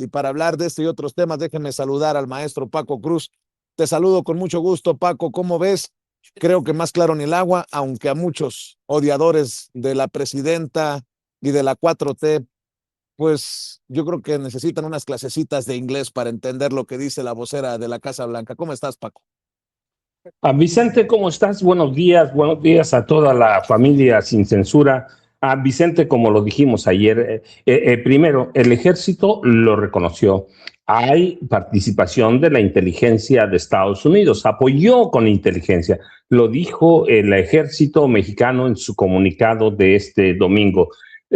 Y para hablar de este y otros temas, déjenme saludar al maestro Paco Cruz. Te saludo con mucho gusto, Paco. ¿Cómo ves? Creo que más claro ni el agua, aunque a muchos odiadores de la presidenta y de la 4T, pues yo creo que necesitan unas clasecitas de inglés para entender lo que dice la vocera de la Casa Blanca. ¿Cómo estás, Paco? Vicente, ¿cómo estás? Buenos días a toda la familia sin censura. Vicente, como lo dijimos ayer, primero, el ejército lo reconoció. Hay participación de la inteligencia de Estados Unidos, apoyó con inteligencia. Lo dijo el ejército mexicano en su comunicado de este domingo.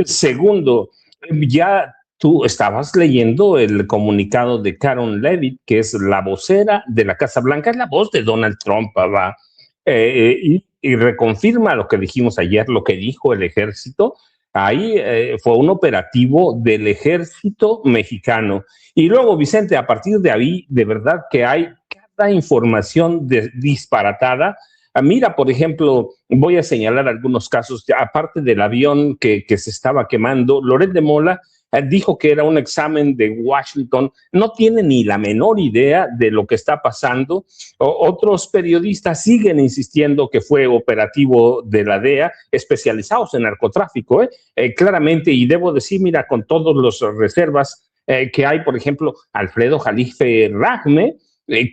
Segundo, ya tú estabas leyendo el comunicado de Karen Leavitt, que es la vocera de la Casa Blanca, es la voz de Donald Trump, ¿va? Y reconfirma lo que dijimos ayer, lo que dijo el ejército. Ahí fue un operativo del ejército mexicano. Y luego, Vicente, a partir de ahí, de verdad que hay cada información disparatada. Mira, por ejemplo, voy a señalar algunos casos, aparte del avión que se estaba quemando, Loret de Mola dijo que era un examen de Washington, no tiene ni la menor idea de lo que está pasando. Otros periodistas siguen insistiendo que fue operativo de la DEA, especializados en narcotráfico, claramente, y debo decir, mira, con todas las reservas que hay, por ejemplo, Alfredo Jalife Rahme,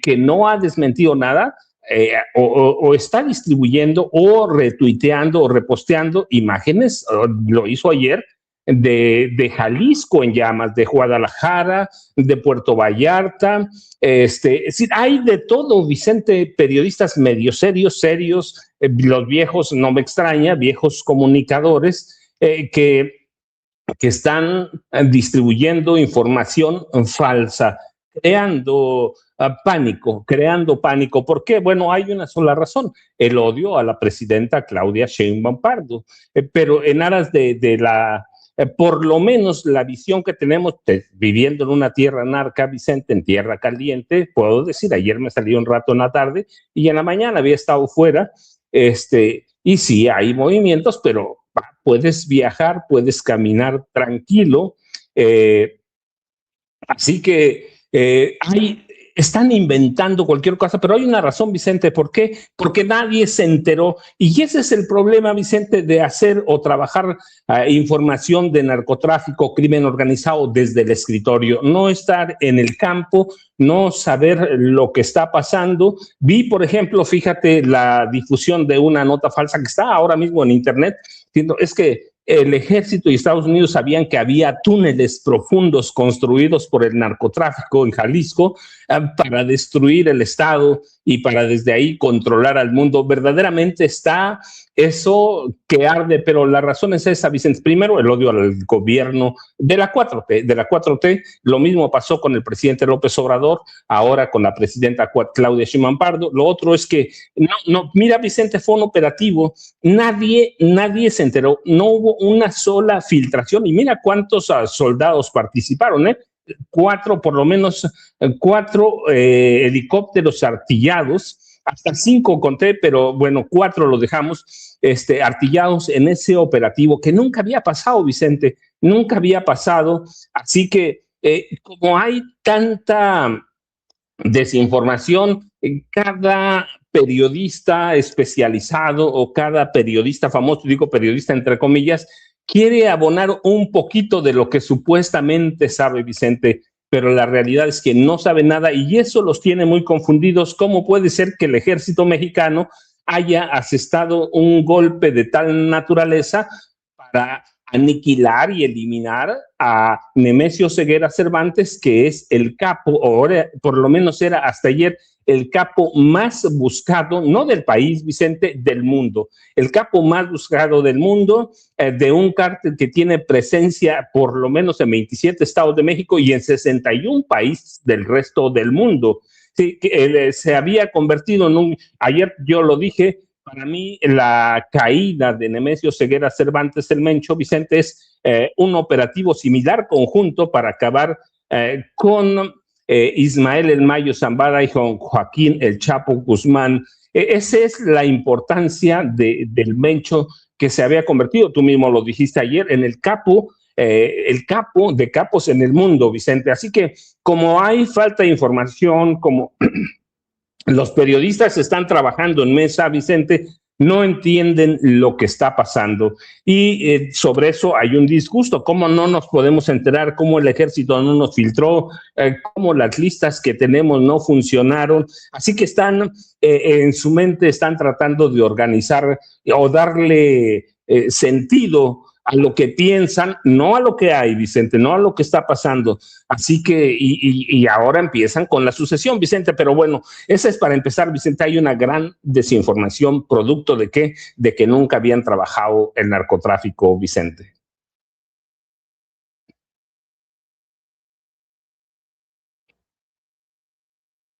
que no ha desmentido nada, o está distribuyendo o retuiteando o reposteando imágenes, lo hizo ayer, de Jalisco en llamas, de Guadalajara, de Puerto Vallarta. Es decir, hay de todo, Vicente, periodistas medio serios, los viejos, no me extraña, viejos comunicadores que están distribuyendo información falsa, creando pánico. ¿Por qué? Bueno, hay una sola razón, el odio a la presidenta Claudia Sheinbaum Pardo, pero en aras de la por lo menos la visión que tenemos viviendo en una tierra narca, Vicente, en tierra caliente, puedo decir, ayer me salí un rato en la tarde y en la mañana había estado fuera, y sí, hay movimientos, pero puedes viajar, puedes caminar tranquilo, así que están inventando cualquier cosa, pero hay una razón, Vicente, ¿por qué? Porque nadie se enteró. Y ese es el problema, Vicente, de hacer o trabajar información de narcotráfico, crimen organizado desde el escritorio, no estar en el campo, no saber lo que está pasando. Vi, por ejemplo, fíjate, la difusión de una nota falsa que está ahora mismo en internet, es que el ejército y Estados Unidos sabían que había túneles profundos construidos por el narcotráfico en Jalisco para destruir el Estado y para desde ahí controlar al mundo. Verdaderamente está eso que arde, pero la razón es esa, Vicente. Primero, el odio al gobierno de la 4T. Lo mismo pasó con el presidente López Obrador, ahora con la presidenta Claudia Sheinbaum Pardo. Lo otro es que, mira, Vicente, fue un operativo, nadie se enteró, no hubo una sola filtración, y mira cuántos soldados participaron, por lo menos cuatro helicópteros artillados, hasta 5 conté, pero bueno, 4 los dejamos artillados en ese operativo que nunca había pasado, Vicente, nunca había pasado. Así que como hay tanta desinformación, cada periodista especializado o cada periodista famoso, digo periodista entre comillas, quiere abonar un poquito de lo que supuestamente sabe, Vicente, pero la realidad es que no sabe nada y eso los tiene muy confundidos. ¿Cómo puede ser que el ejército mexicano haya asestado un golpe de tal naturaleza para aniquilar y eliminar a Nemesio Ceguera Cervantes, que es el capo, o por lo menos era hasta ayer, el capo más buscado, no del país, Vicente, del mundo, el capo más buscado del mundo, de un cártel que tiene presencia por lo menos en 27 estados de México y en 61 países del resto del mundo. Sí, que se había convertido en ayer yo lo dije, para mí la caída de Nemesio Ceguera Cervantes el Mencho, Vicente, es un operativo similar conjunto para acabar con Ismael El Mayo Zambada y con Joaquín El Chapo Guzmán. Esa es la importancia del Mencho, que se había convertido, tú mismo lo dijiste ayer, en el capo el capo de capos en el mundo, Vicente. Así que como hay falta de información, como los periodistas están trabajando en mesa, Vicente, no entienden lo que está pasando y sobre eso hay un disgusto. ¿Cómo no nos podemos enterar? ¿Cómo el ejército no nos filtró? ¿Cómo las listas que tenemos no funcionaron? Así que están en su mente, están tratando de organizar o darle sentido a lo que piensan, no a lo que hay, Vicente, no a lo que está pasando. Así que, y ahora empiezan con la sucesión, Vicente, pero bueno, esa es para empezar, Vicente. Hay una gran desinformación, producto de qué, de que nunca habían trabajado el narcotráfico, Vicente.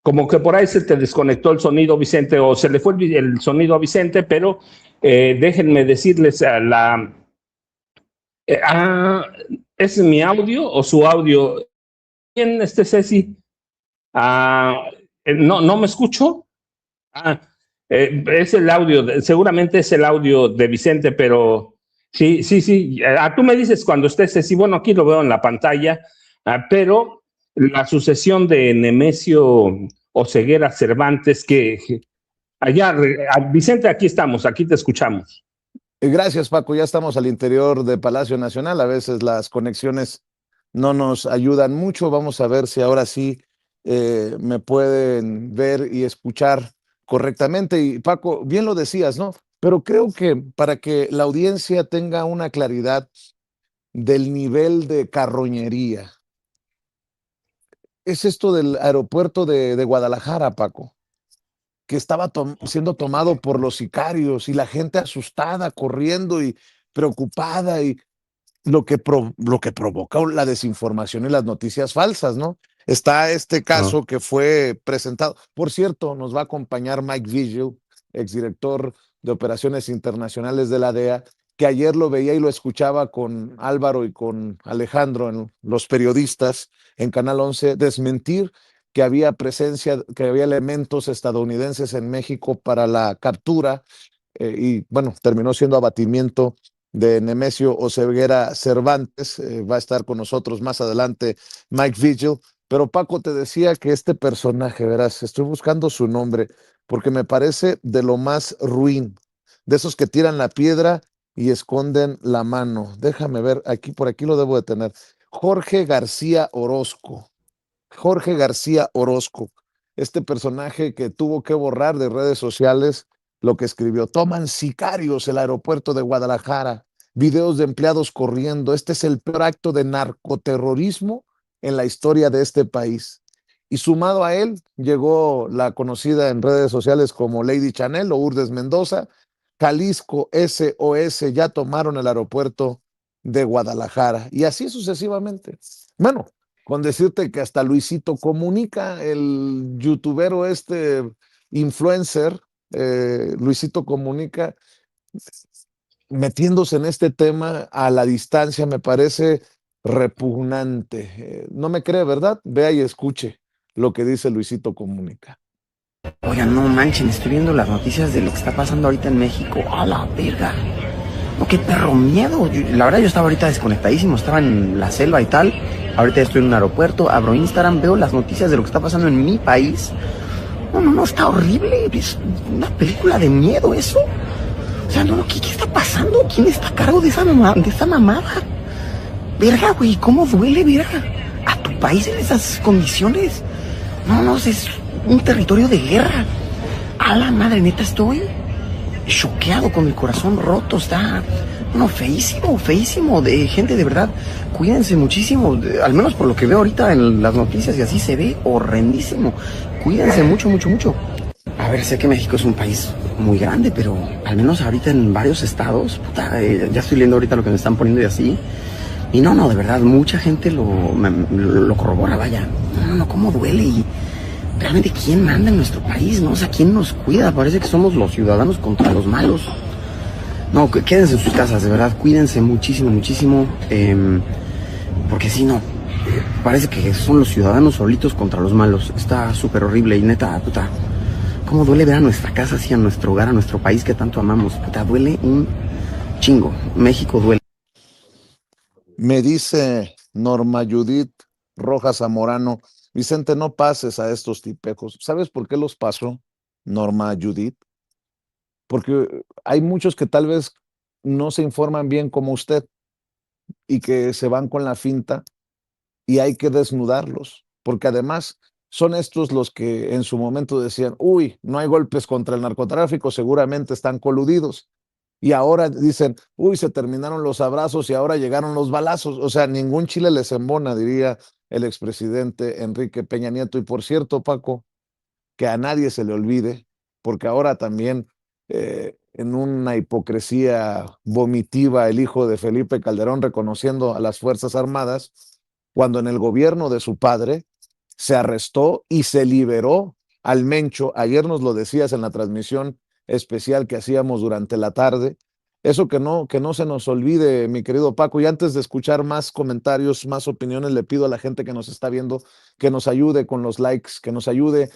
Como que por ahí se te desconectó el sonido, Vicente, o se le fue el sonido a Vicente, pero déjenme decirles a la... ¿es mi audio o su audio? ¿Quién, Ceci? No me escucho. Es el audio, seguramente es el audio de Vicente, pero sí. Tú me dices cuando estés, Ceci. Bueno, aquí lo veo en la pantalla, pero la sucesión de Nemesio Oseguera Cervantes, que allá, Vicente, aquí estamos, aquí te escuchamos. Gracias, Paco. Ya estamos al interior de Palacio Nacional. A veces las conexiones no nos ayudan mucho. Vamos a ver si ahora sí me pueden ver y escuchar correctamente. Y Paco, bien lo decías, ¿no? Pero creo que para que la audiencia tenga una claridad del nivel de carroñería, es esto del aeropuerto de Guadalajara, Paco, que estaba siendo tomado por los sicarios y la gente asustada, corriendo y preocupada, y lo que provoca la desinformación y las noticias falsas, ¿no? Está este caso que fue presentado. Por cierto, nos va a acompañar Mike Vigil, exdirector de Operaciones Internacionales de la DEA, que ayer lo veía y lo escuchaba con Álvaro y con Alejandro, en los periodistas en Canal 11, desmentir que había presencia, que había elementos estadounidenses en México para la captura, y bueno, terminó siendo abatimiento de Nemesio Oseguera Cervantes. Va a estar con nosotros más adelante Mike Vigil. Pero Paco, te decía que este personaje, verás, estoy buscando su nombre porque me parece de lo más ruin, de esos que tiran la piedra y esconden la mano. Déjame ver, aquí, por aquí lo debo de tener. Jorge García Orozco. Jorge García Orozco, este personaje que tuvo que borrar de redes sociales lo que escribió. Toman sicarios el aeropuerto de Guadalajara, videos de empleados corriendo. Este es el peor acto de narcoterrorismo en la historia de este país. Y sumado a él, llegó la conocida en redes sociales como Lady Chanel o Urdes Mendoza. Jalisco SOS ya tomaron el aeropuerto de Guadalajara, y así sucesivamente. Bueno, con decirte que hasta Luisito Comunica, el youtubero influencer, Luisito Comunica, metiéndose en este tema a la distancia, me parece repugnante. No me cree, ¿verdad? Vea y escuche lo que dice Luisito Comunica. Oigan, no manchen, estoy viendo las noticias de lo que está pasando ahorita en México. ¡A la verga! No, qué perro miedo. La verdad, yo estaba ahorita desconectadísimo, estaba en la selva y tal. Ahorita estoy en un aeropuerto, abro Instagram, veo las noticias de lo que está pasando en mi país. No, está horrible. Es una película de miedo eso. O sea, ¿qué está pasando? ¿Quién está a cargo de esa mamada? Verga, güey, ¿cómo duele, verga? ¿A tu país en esas condiciones? No, es un territorio de guerra. A la madre, neta, estoy choqueado, con el corazón roto. Está, feísimo. De gente, de verdad, cuídense muchísimo. Al menos por lo que veo ahorita en las noticias, y así se ve horrendísimo. Cuídense mucho. A ver, sé que México es un país muy grande, pero al menos ahorita en varios estados, puta, ya estoy leyendo ahorita lo que me están poniendo y así. Y no, de verdad, mucha gente lo corrobora, vaya. No, cómo duele. Y realmente, ¿quién manda en nuestro país, no? O sea, ¿quién nos cuida? Parece que somos los ciudadanos contra los malos. No, quédense en sus casas, de verdad, cuídense muchísimo. Porque si no, parece que son los ciudadanos solitos contra los malos. Está súper horrible y neta, puta, cómo duele ver a nuestra casa así, a nuestro hogar, a nuestro país que tanto amamos. Puta, duele un chingo. México duele. Me dice Norma Judith Rojas Zamorano, Vicente, no pases a estos tipejos. ¿Sabes por qué los paso, Norma Judith? Porque hay muchos que tal vez no se informan bien como usted y que se van con la finta y hay que desnudarlos, porque además son estos los que en su momento decían, uy, no hay golpes contra el narcotráfico, seguramente están coludidos. Y ahora dicen, uy, se terminaron los abrazos y ahora llegaron los balazos. O sea, ningún chile les embona, diría el expresidente Enrique Peña Nieto. Y por cierto, Paco, que a nadie se le olvide, porque ahora también en una hipocresía vomitiva el hijo de Felipe Calderón reconociendo a las Fuerzas Armadas, cuando en el gobierno de su padre se arrestó y se liberó al Mencho. Ayer nos lo decías en la transmisión especial que hacíamos durante la tarde. Eso que no se nos olvide, mi querido Paco. Y antes de escuchar más comentarios, más opiniones, le pido a la gente que nos está viendo que nos ayude con los likes, que nos ayude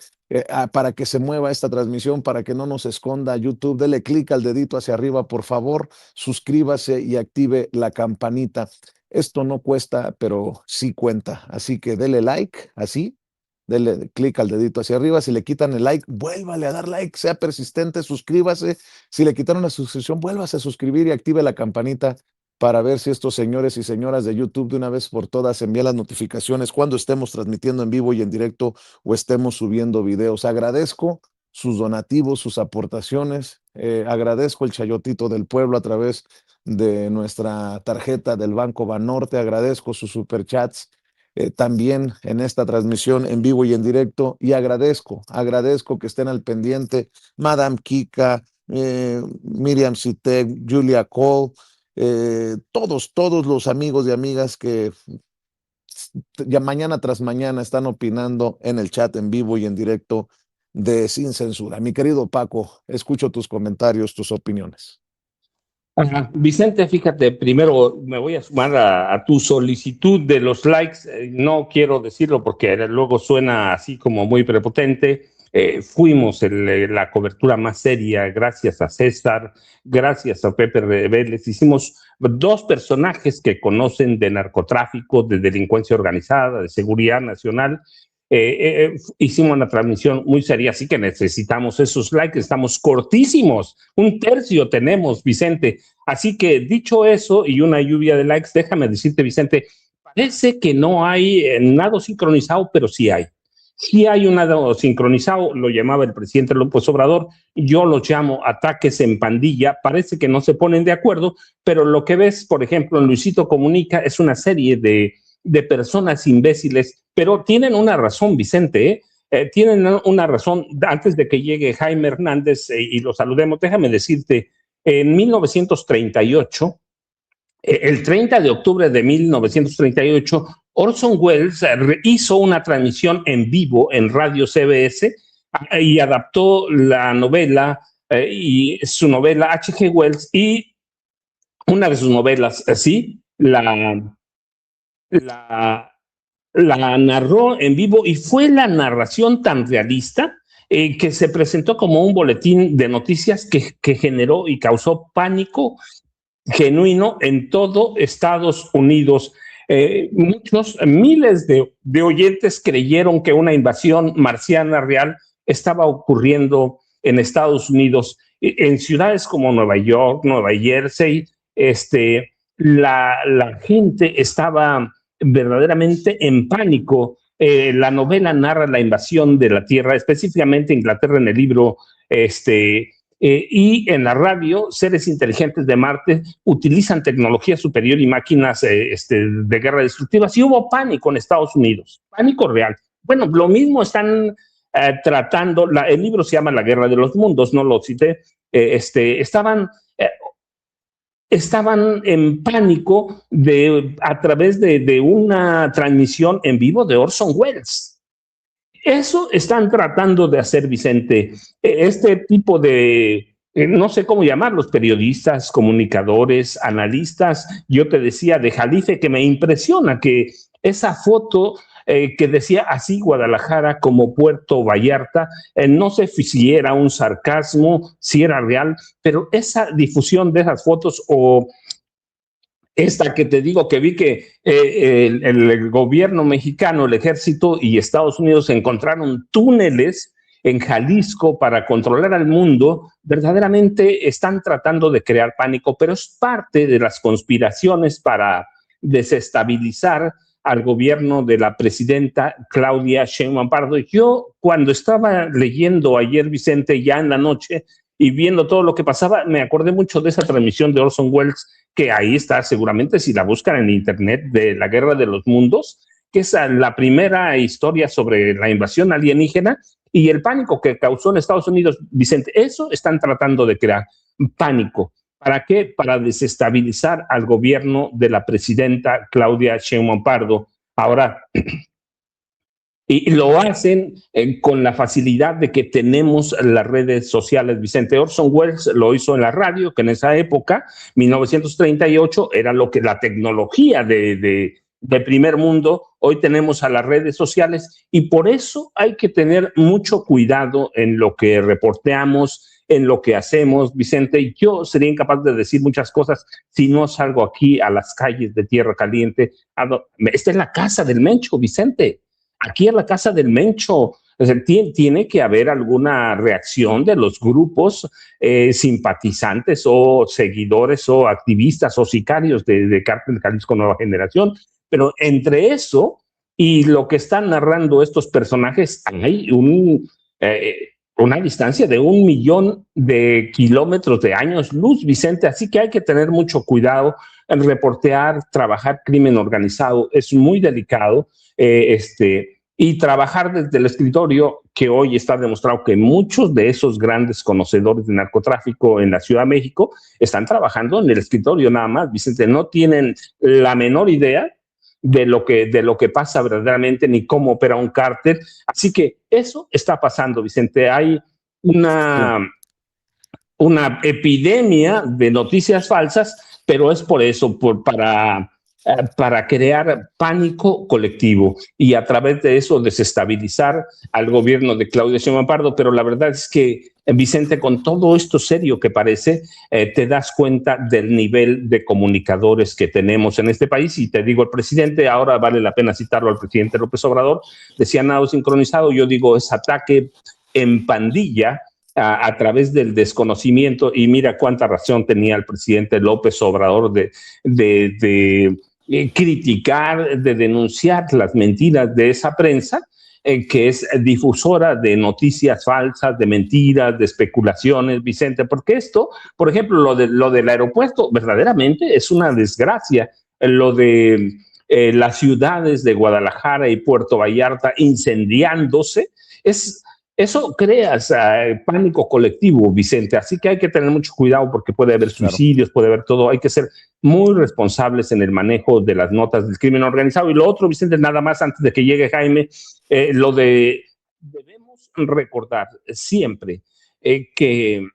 para que se mueva esta transmisión, para que no nos esconda YouTube. Dele clic al dedito hacia arriba, por favor, suscríbase y active la campanita. Esto no cuesta, pero sí cuenta. Así que dele like, así, dele clic al dedito hacia arriba. Si le quitan el like, vuélvale a dar like, sea persistente, suscríbase. Si le quitaron la suscripción, vuélvase a suscribir y active la campanita para ver si estos señores y señoras de YouTube de una vez por todas envían las notificaciones cuando estemos transmitiendo en vivo y en directo o estemos subiendo videos. Agradezco sus donativos, sus aportaciones. Agradezco el chayotito del pueblo a través de nuestra tarjeta del Banco Banorte. Agradezco sus superchats también en esta transmisión en vivo y en directo. Y agradezco que estén al pendiente Madame Kika, Miriam Sitek, Julia Cole, todos los amigos y amigas que ya mañana tras mañana están opinando en el chat en vivo y en directo de Sin Censura. Mi querido Paco, escucho tus comentarios, tus opiniones. Ajá. Vicente, fíjate, primero me voy a sumar a tu solicitud de los likes. No quiero decirlo porque luego suena así como muy prepotente. Fuimos la cobertura más seria, gracias a César, gracias a Pepe Rebeles. Hicimos dos personajes que conocen de narcotráfico, de delincuencia organizada, de seguridad nacional. Hicimos una transmisión muy seria, así que necesitamos esos likes. Estamos cortísimos, 1/3 tenemos, Vicente. Así que dicho eso y una lluvia de likes, déjame decirte, Vicente, parece que no hay nado sincronizado, pero sí hay. Sí hay un nado sincronizado, lo llamaba el presidente López Obrador, yo los llamo ataques en pandilla. Parece que no se ponen de acuerdo, pero lo que ves, por ejemplo, en Luisito Comunica es una serie de personas imbéciles, pero tienen una razón, Vicente, tienen una razón. Antes de que llegue Jaime Hernández y lo saludemos, déjame decirte, en 1938, el 30 de octubre de 1938, Orson Welles hizo una transmisión en vivo en Radio CBS y adaptó la novela y su novela H.G. Wells, y una de sus novelas, sí, la narró en vivo, y fue la narración tan realista que se presentó como un boletín de noticias que generó y causó pánico genuino en todo Estados Unidos. Miles de oyentes creyeron que una invasión marciana real estaba ocurriendo en Estados Unidos. En ciudades como Nueva York, Nueva Jersey, la gente estaba verdaderamente en pánico. La novela narra la invasión de la Tierra, específicamente Inglaterra, en el libro, y en la radio, seres inteligentes de Marte utilizan tecnología superior y máquinas de guerra destructivas, y hubo pánico en Estados Unidos, pánico real. Bueno, lo mismo están tratando, el libro se llama La Guerra de los Mundos, no lo cité, estaban en pánico a través de una transmisión en vivo de Orson Welles. Eso están tratando de hacer, Vicente. Este tipo de, no sé cómo llamarlos, periodistas, comunicadores, analistas. Yo te decía de Jalife que me impresiona que esa foto que decía así Guadalajara como Puerto Vallarta, no sé si era un sarcasmo, si era real, pero esa difusión de esas fotos o esta que te digo que vi que el gobierno mexicano, el ejército y Estados Unidos encontraron túneles en Jalisco para controlar al mundo, verdaderamente están tratando de crear pánico, pero es parte de las conspiraciones para desestabilizar al gobierno de la presidenta Claudia Sheinbaum Pardo. Yo, cuando estaba leyendo ayer, Vicente, ya en la noche, y viendo todo lo que pasaba, me acordé mucho de esa transmisión de Orson Welles, que ahí está seguramente, si la buscan en internet, de la Guerra de los Mundos, que es la primera historia sobre la invasión alienígena y el pánico que causó en Estados Unidos. Vicente, eso están tratando de crear, pánico. ¿Para qué? Para desestabilizar al gobierno de la presidenta Claudia Sheinbaum Pardo. Ahora, y lo hacen con la facilidad de que tenemos las redes sociales, Vicente. Orson Welles lo hizo en la radio, que en esa época, 1938, era lo que la tecnología de primer mundo. Hoy tenemos a las redes sociales y por eso hay que tener mucho cuidado en lo que reporteamos, en lo que hacemos, Vicente. Yo sería incapaz de decir muchas cosas si no salgo aquí a las calles de Tierra Caliente. Esta es la casa del Mencho, Vicente. Aquí en la casa del Mencho, tiene que haber alguna reacción de los grupos simpatizantes o seguidores o activistas o sicarios de Cártel Jalisco Nueva Generación, pero entre eso y lo que están narrando estos personajes hay una distancia de 1 millón de kilómetros de años luz, Vicente, así que hay que tener mucho cuidado en reportear, trabajar crimen organizado, es muy delicado. Y trabajar desde el escritorio, que hoy está demostrado que muchos de esos grandes conocedores de narcotráfico en la Ciudad de México están trabajando en el escritorio nada más, Vicente, no tienen la menor idea de lo que pasa verdaderamente ni cómo opera un cártel. Así que eso está pasando, Vicente. Hay una epidemia de noticias falsas, pero es por eso, para crear pánico colectivo y a través de eso desestabilizar al gobierno de Claudia Sheinbaum Pardo. Pero la verdad es que, Vicente, con todo esto serio que parece, te das cuenta del nivel de comunicadores que tenemos en este país. Y te digo, el presidente, ahora vale la pena citarlo al presidente López Obrador, decía nado sincronizado, yo digo es ataque en pandilla a través del desconocimiento, y mira cuánta razón tenía el presidente López Obrador de criticar, de denunciar las mentiras de esa prensa que es difusora de noticias falsas, de mentiras, de especulaciones, Vicente, porque esto, por ejemplo, lo del aeropuerto, verdaderamente es una desgracia. Lo de las ciudades de Guadalajara y Puerto Vallarta incendiándose, eso crea pánico colectivo, Vicente, así que hay que tener mucho cuidado porque puede haber suicidios, puede haber todo, hay que ser muy responsables en el manejo de las notas del crimen organizado. Y lo otro, Vicente, nada más antes de que llegue Jaime, debemos recordar siempre que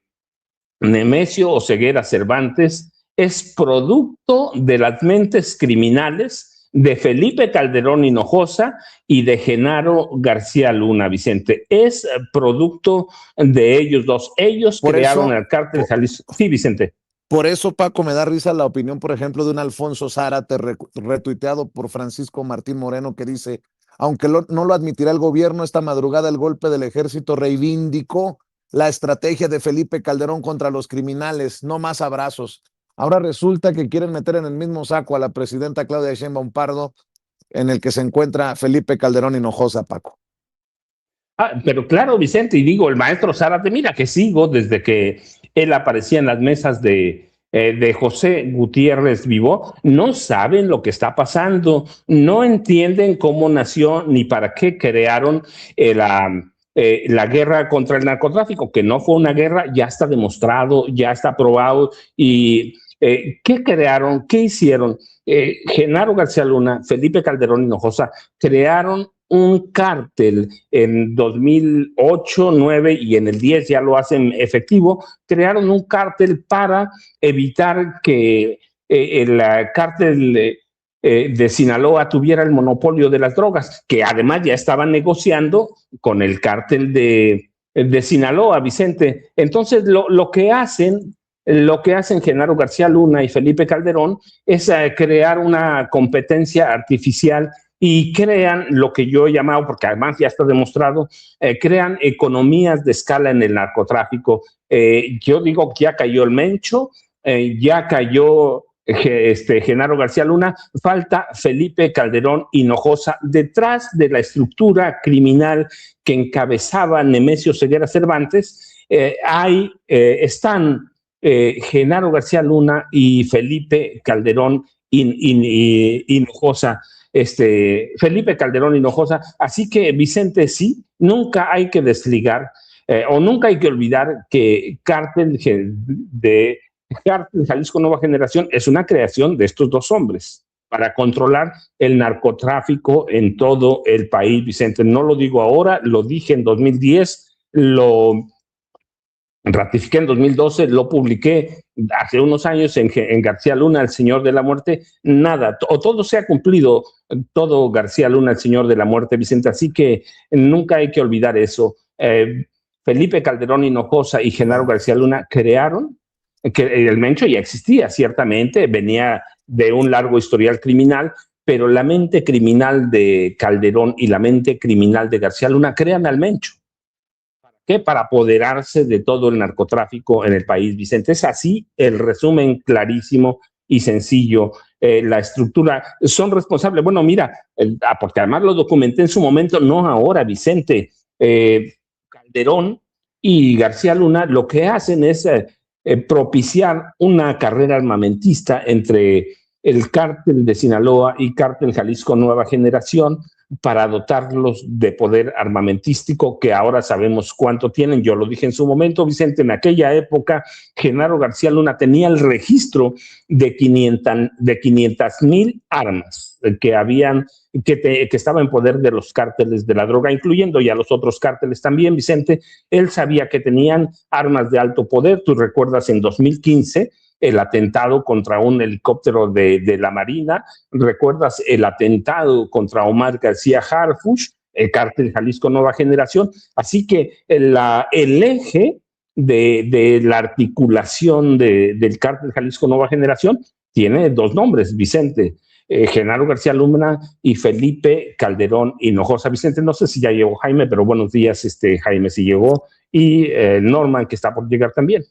Nemesio Oseguera Cervantes es producto de las mentes criminales de Felipe Calderón Hinojosa y de Genaro García Luna, Vicente. Es producto de ellos dos. Ellos crearon el cártel Jalisco. Sí, Vicente. Por eso, Paco, me da risa la opinión, por ejemplo, de un Alfonso Zárate retuiteado por Francisco Martín Moreno, que dice, aunque no lo admitirá el gobierno, esta madrugada el golpe del ejército reivindicó la estrategia de Felipe Calderón contra los criminales, no más abrazos. Ahora resulta que quieren meter en el mismo saco a la presidenta Claudia Sheinbaum Pardo, en el que se encuentra Felipe Calderón Hinojosa, Paco. Pero claro, Vicente, y digo, el maestro Zárate, mira que sigo desde que él aparecía en las mesas de José Gutiérrez Vivó, no saben lo que está pasando, no entienden cómo nació ni para qué crearon la guerra contra el narcotráfico, que no fue una guerra, ya está demostrado, ya está probado. Y ¿qué crearon? ¿Qué hicieron? Genaro García Luna, Felipe Calderón Hinojosa crearon un cártel en 2008, 2009 y en el 10 ya lo hacen efectivo. Crearon un cártel para evitar que el cártel de Sinaloa tuviera el monopolio de las drogas, que además ya estaban negociando con el cártel de Sinaloa, Vicente. Entonces lo que hacen lo que hacen Genaro García Luna y Felipe Calderón es crear una competencia artificial y crean lo que yo he llamado, porque además ya está demostrado, crean economías de escala en el narcotráfico. Yo digo que ya cayó el Mencho, ya cayó Genaro García Luna, falta Felipe Calderón Hinojosa detrás de la estructura criminal que encabezaba Nemesio Ceguera Cervantes. Están Genaro García Luna y Felipe Calderón Hinojosa. Felipe Calderón Hinojosa. Así que, Vicente, sí, nunca hay que desligar o nunca hay que olvidar que Cártel Jalisco Nueva Generación es una creación de estos dos hombres para controlar el narcotráfico en todo el país, Vicente. No lo digo ahora, lo dije en 2010, lo ratifiqué en 2012, lo publiqué hace unos años en García Luna, el Señor de la Muerte. Nada, o todo se ha cumplido, todo García Luna, el Señor de la Muerte, Vicente. Así que nunca hay que olvidar eso. Felipe Calderón Hinojosa y Genaro García Luna crearon, que el Mencho ya existía, ciertamente, venía de un largo historial criminal, pero la mente criminal de Calderón y la mente criminal de García Luna crean al Mencho. ¿Qué? Para apoderarse de todo el narcotráfico en el país, Vicente. Es así el resumen clarísimo y sencillo. La estructura, son responsables. Bueno, mira, porque además lo documenté en su momento, no ahora, Vicente. Calderón y García Luna lo que hacen es propiciar una carrera armamentista entre el cártel de Sinaloa y cártel Jalisco Nueva Generación, para dotarlos de poder armamentístico que ahora sabemos cuánto tienen. Yo lo dije en su momento, Vicente, en aquella época Genaro García Luna tenía el registro de 500,000 armas que estaba en poder de los cárteles de la droga, incluyendo ya los otros cárteles también, Vicente. Él sabía que tenían armas de alto poder. Tú recuerdas en 2015 el atentado contra un helicóptero de la Marina, recuerdas el atentado contra Omar García Harfuch, el cártel Jalisco Nueva Generación. Así que el eje de la articulación del cártel Jalisco Nueva Generación tiene dos nombres, Vicente. Genaro García Luna y Felipe Calderón Hinojosa. Vicente, no sé si ya llegó Jaime, pero buenos días, Jaime, si llegó, y Norman, que está por llegar también.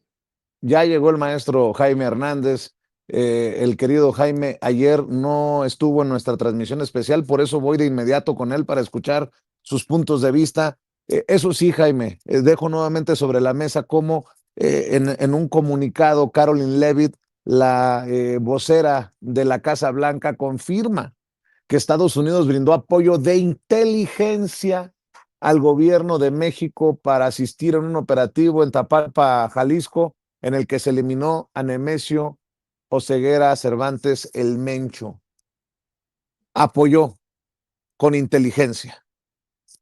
Ya llegó el maestro Jaime Hernández. El querido Jaime ayer no estuvo en nuestra transmisión especial, por eso voy de inmediato con él para escuchar sus puntos de vista. Eso sí, Jaime, dejo nuevamente sobre la mesa cómo en un comunicado Caroline Leavitt, la vocera de la Casa Blanca, confirma que Estados Unidos brindó apoyo de inteligencia al gobierno de México para asistir en un operativo en Tapalpa, Jalisco, en el que se eliminó a Nemesio Oseguera Cervantes el Mencho. Apoyó con inteligencia,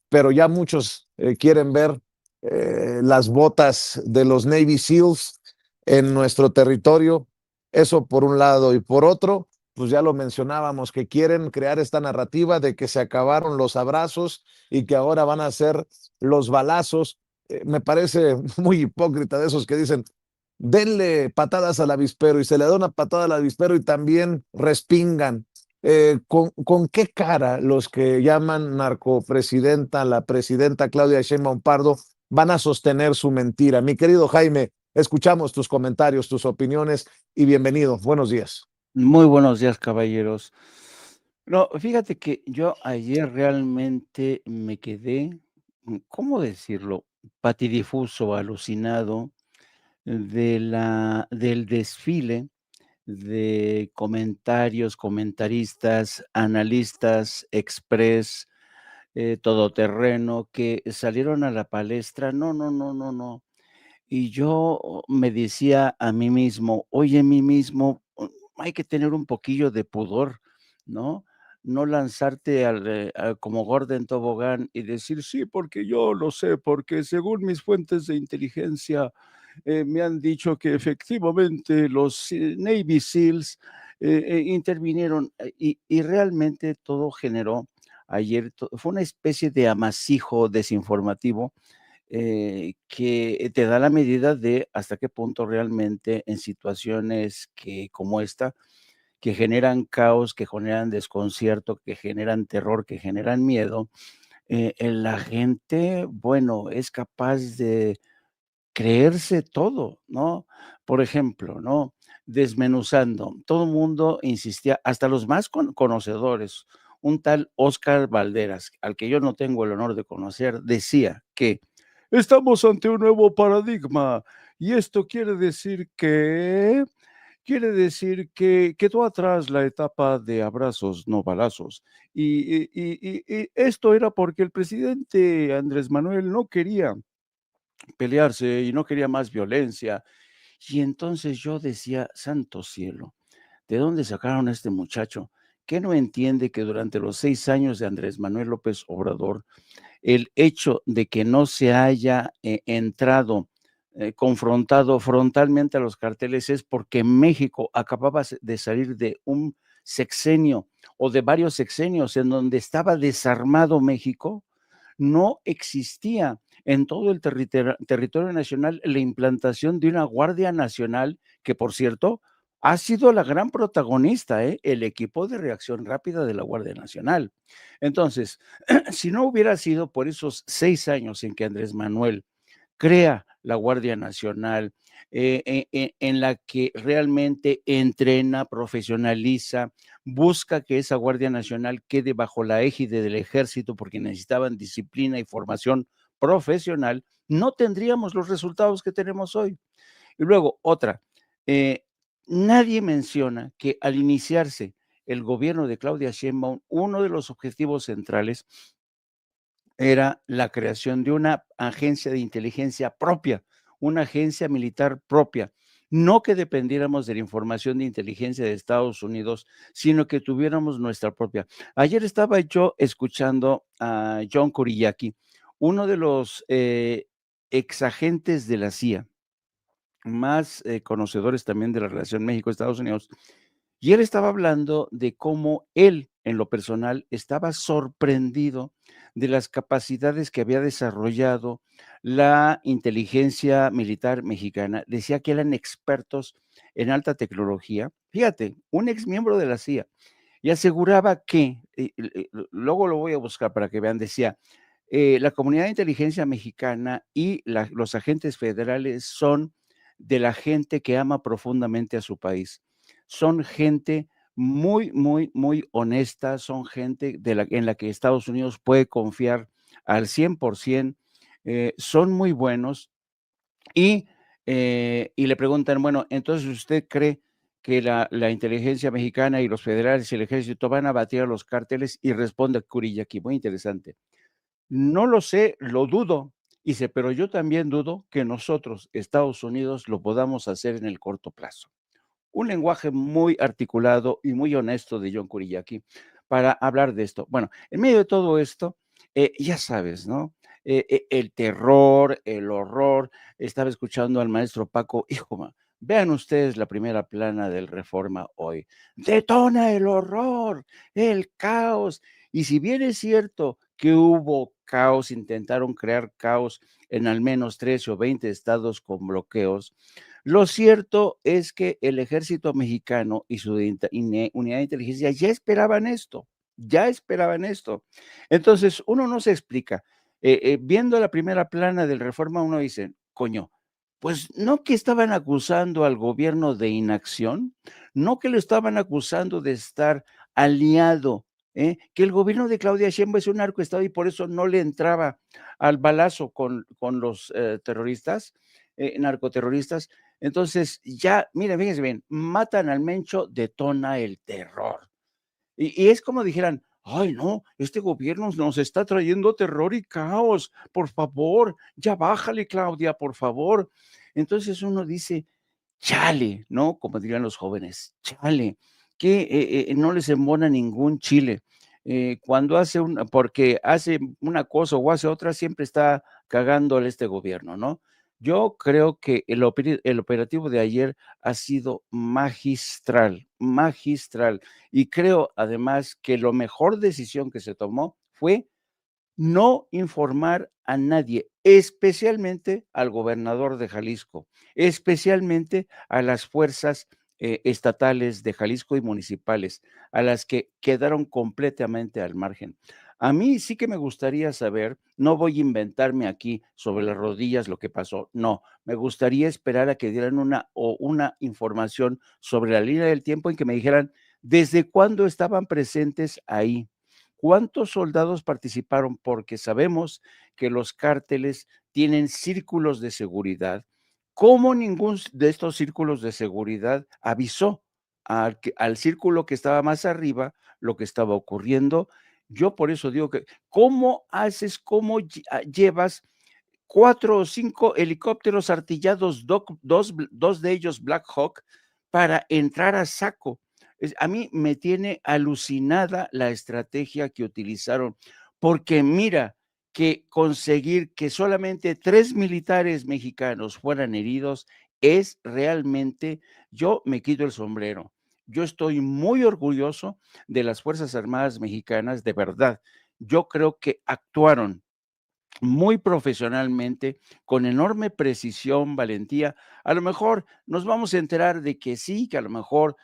pero ya muchos quieren ver las botas de los Navy SEALs en nuestro territorio. Eso por un lado, y por otro, pues ya lo mencionábamos, que quieren crear esta narrativa de que se acabaron los abrazos y que ahora van a ser los balazos. Me parece muy hipócrita de esos que dicen: denle patadas al avispero, y se le da una patada al avispero y también respingan. ¿Con qué cara los que llaman narcopresidenta, la presidenta Claudia Sheinbaum Pardo, van a sostener su mentira? Mi querido Jaime, escuchamos tus comentarios, tus opiniones, y bienvenido. Buenos días. Muy buenos días, caballeros. No, fíjate que yo ayer realmente me quedé, ¿cómo decirlo? Patidifuso, alucinado del desfile de comentarios, comentaristas, analistas, express, todoterreno, que salieron a la palestra. No. Y yo me decía a mí mismo, oye, a mí mismo, hay que tener un poquillo de pudor, ¿no? No lanzarte como Gordon Tobogán y decir, sí, porque yo lo sé, porque según mis fuentes de inteligencia me han dicho que efectivamente los Navy SEALs intervinieron y realmente todo generó ayer, fue una especie de amasijo desinformativo que te da la medida de hasta qué punto realmente en situaciones como esta, que generan caos, que generan desconcierto, que generan terror, que generan miedo, la gente, bueno, es capaz de creerse todo, ¿no? Por ejemplo, ¿no? Desmenuzando, todo el mundo insistía, hasta los más conocedores, un tal Óscar Valderas, al que yo no tengo el honor de conocer, decía que estamos ante un nuevo paradigma y esto quiere decir que quedó atrás la etapa de abrazos, no balazos. Y esto era porque el presidente Andrés Manuel no quería pelearse y no quería más violencia. Y entonces yo decía, santo cielo, ¿de dónde sacaron a este muchacho? ¿Qué no entiende que durante los 6 años de Andrés Manuel López Obrador, el hecho de que no se haya entrado, confrontado frontalmente a los carteles es porque México acababa de salir de un sexenio o de varios sexenios en donde estaba desarmado México? No existía en todo el territorio nacional la implantación de una Guardia Nacional, que por cierto ha sido la gran protagonista, el equipo de reacción rápida de la Guardia Nacional. Entonces, si no hubiera sido por esos 6 años en que Andrés Manuel crea la Guardia Nacional, en la que realmente entrena, profesionaliza, busca que esa Guardia Nacional quede bajo la égide del ejército porque necesitaban disciplina y formación profesional, no tendríamos los resultados que tenemos hoy. Y luego, otra, eh, nadie menciona que al iniciarse el gobierno de Claudia Sheinbaum, uno de los objetivos centrales era la creación de una agencia de inteligencia propia, una agencia militar propia. No que dependiéramos de la información de inteligencia de Estados Unidos, sino que tuviéramos nuestra propia. Ayer estaba yo escuchando a John Kuriyaki, uno de los exagentes de la CIA, más conocedores también de la relación México-Estados Unidos, y él estaba hablando de cómo él, en lo personal, estaba sorprendido de las capacidades que había desarrollado la inteligencia militar mexicana. Decía que eran expertos en alta tecnología. Fíjate, un ex miembro de la CIA, y aseguraba que, luego lo voy a buscar para que vean, decía, la comunidad de inteligencia mexicana y los agentes federales son de la gente que ama profundamente a su país. Son gente muy, muy, muy honesta, son gente en la que Estados Unidos puede confiar al 100%, son muy buenos y le preguntan, bueno, entonces usted cree que la inteligencia mexicana y los federales y el ejército van a batir a los cárteles, y responde Kuriyaki, muy interesante. No lo sé, lo dudo. Dice, pero yo también dudo que nosotros, Estados Unidos, lo podamos hacer en el corto plazo. Un lenguaje muy articulado y muy honesto de John Kuriyaki para hablar de esto. Bueno, en medio de todo esto, ya sabes, ¿no? El terror, el horror. Estaba escuchando al maestro Paco, hijo, vean ustedes la primera plana del Reforma hoy. Detona el horror, el caos. Y si bien es cierto que hubo caos, intentaron crear caos en al menos 13 o 20 estados con bloqueos, lo cierto es que el ejército mexicano y su unidad de inteligencia ya esperaban esto, ya esperaban esto. Entonces, uno no se explica. Viendo la primera plana del Reforma, uno dice, coño, pues no que estaban acusando al gobierno de inacción, no que lo estaban acusando de estar aliado, que el gobierno de Claudia Sheinbaum es un narcoestado y por eso no le entraba al balazo con los terroristas, narcoterroristas. Entonces, ya, miren, fíjense bien, matan al Mencho, detona el terror. Y es como dijeran, ay, no, este gobierno nos está trayendo terror y caos, por favor, ya bájale, Claudia, por favor. Entonces uno dice, chale, ¿no? Como dirían los jóvenes, chale, que no les embona ningún chile. Cuando porque hace una cosa o hace otra, siempre está cagándole este gobierno, ¿no? Yo creo que el operativo de ayer ha sido magistral, magistral. Y creo además que la mejor decisión que se tomó fue no informar a nadie, especialmente al gobernador de Jalisco, especialmente a las fuerzas estatales de Jalisco y municipales, a las que quedaron completamente al margen. A mí sí que me gustaría saber, no voy a inventarme aquí sobre las rodillas lo que pasó, no, me gustaría esperar a que dieran una información sobre la línea del tiempo en que me dijeran desde cuándo estaban presentes ahí. ¿Cuántos soldados participaron? Porque sabemos que los cárteles tienen círculos de seguridad. ¿Cómo ningún de estos círculos de seguridad avisó al círculo que estaba más arriba lo que estaba ocurriendo? Yo por eso digo que, ¿cómo haces, llevas 4 o 5 helicópteros artillados, dos de ellos Black Hawk, para entrar a saco? A mí me tiene alucinada la estrategia que utilizaron, porque mira, que conseguir que solamente 3 militares mexicanos fueran heridos es realmente, yo me quito el sombrero. Yo estoy muy orgulloso de las Fuerzas Armadas mexicanas, de verdad. Yo creo que actuaron muy profesionalmente, con enorme precisión, valentía. A lo mejor nos vamos a enterar de que sí, que a lo mejor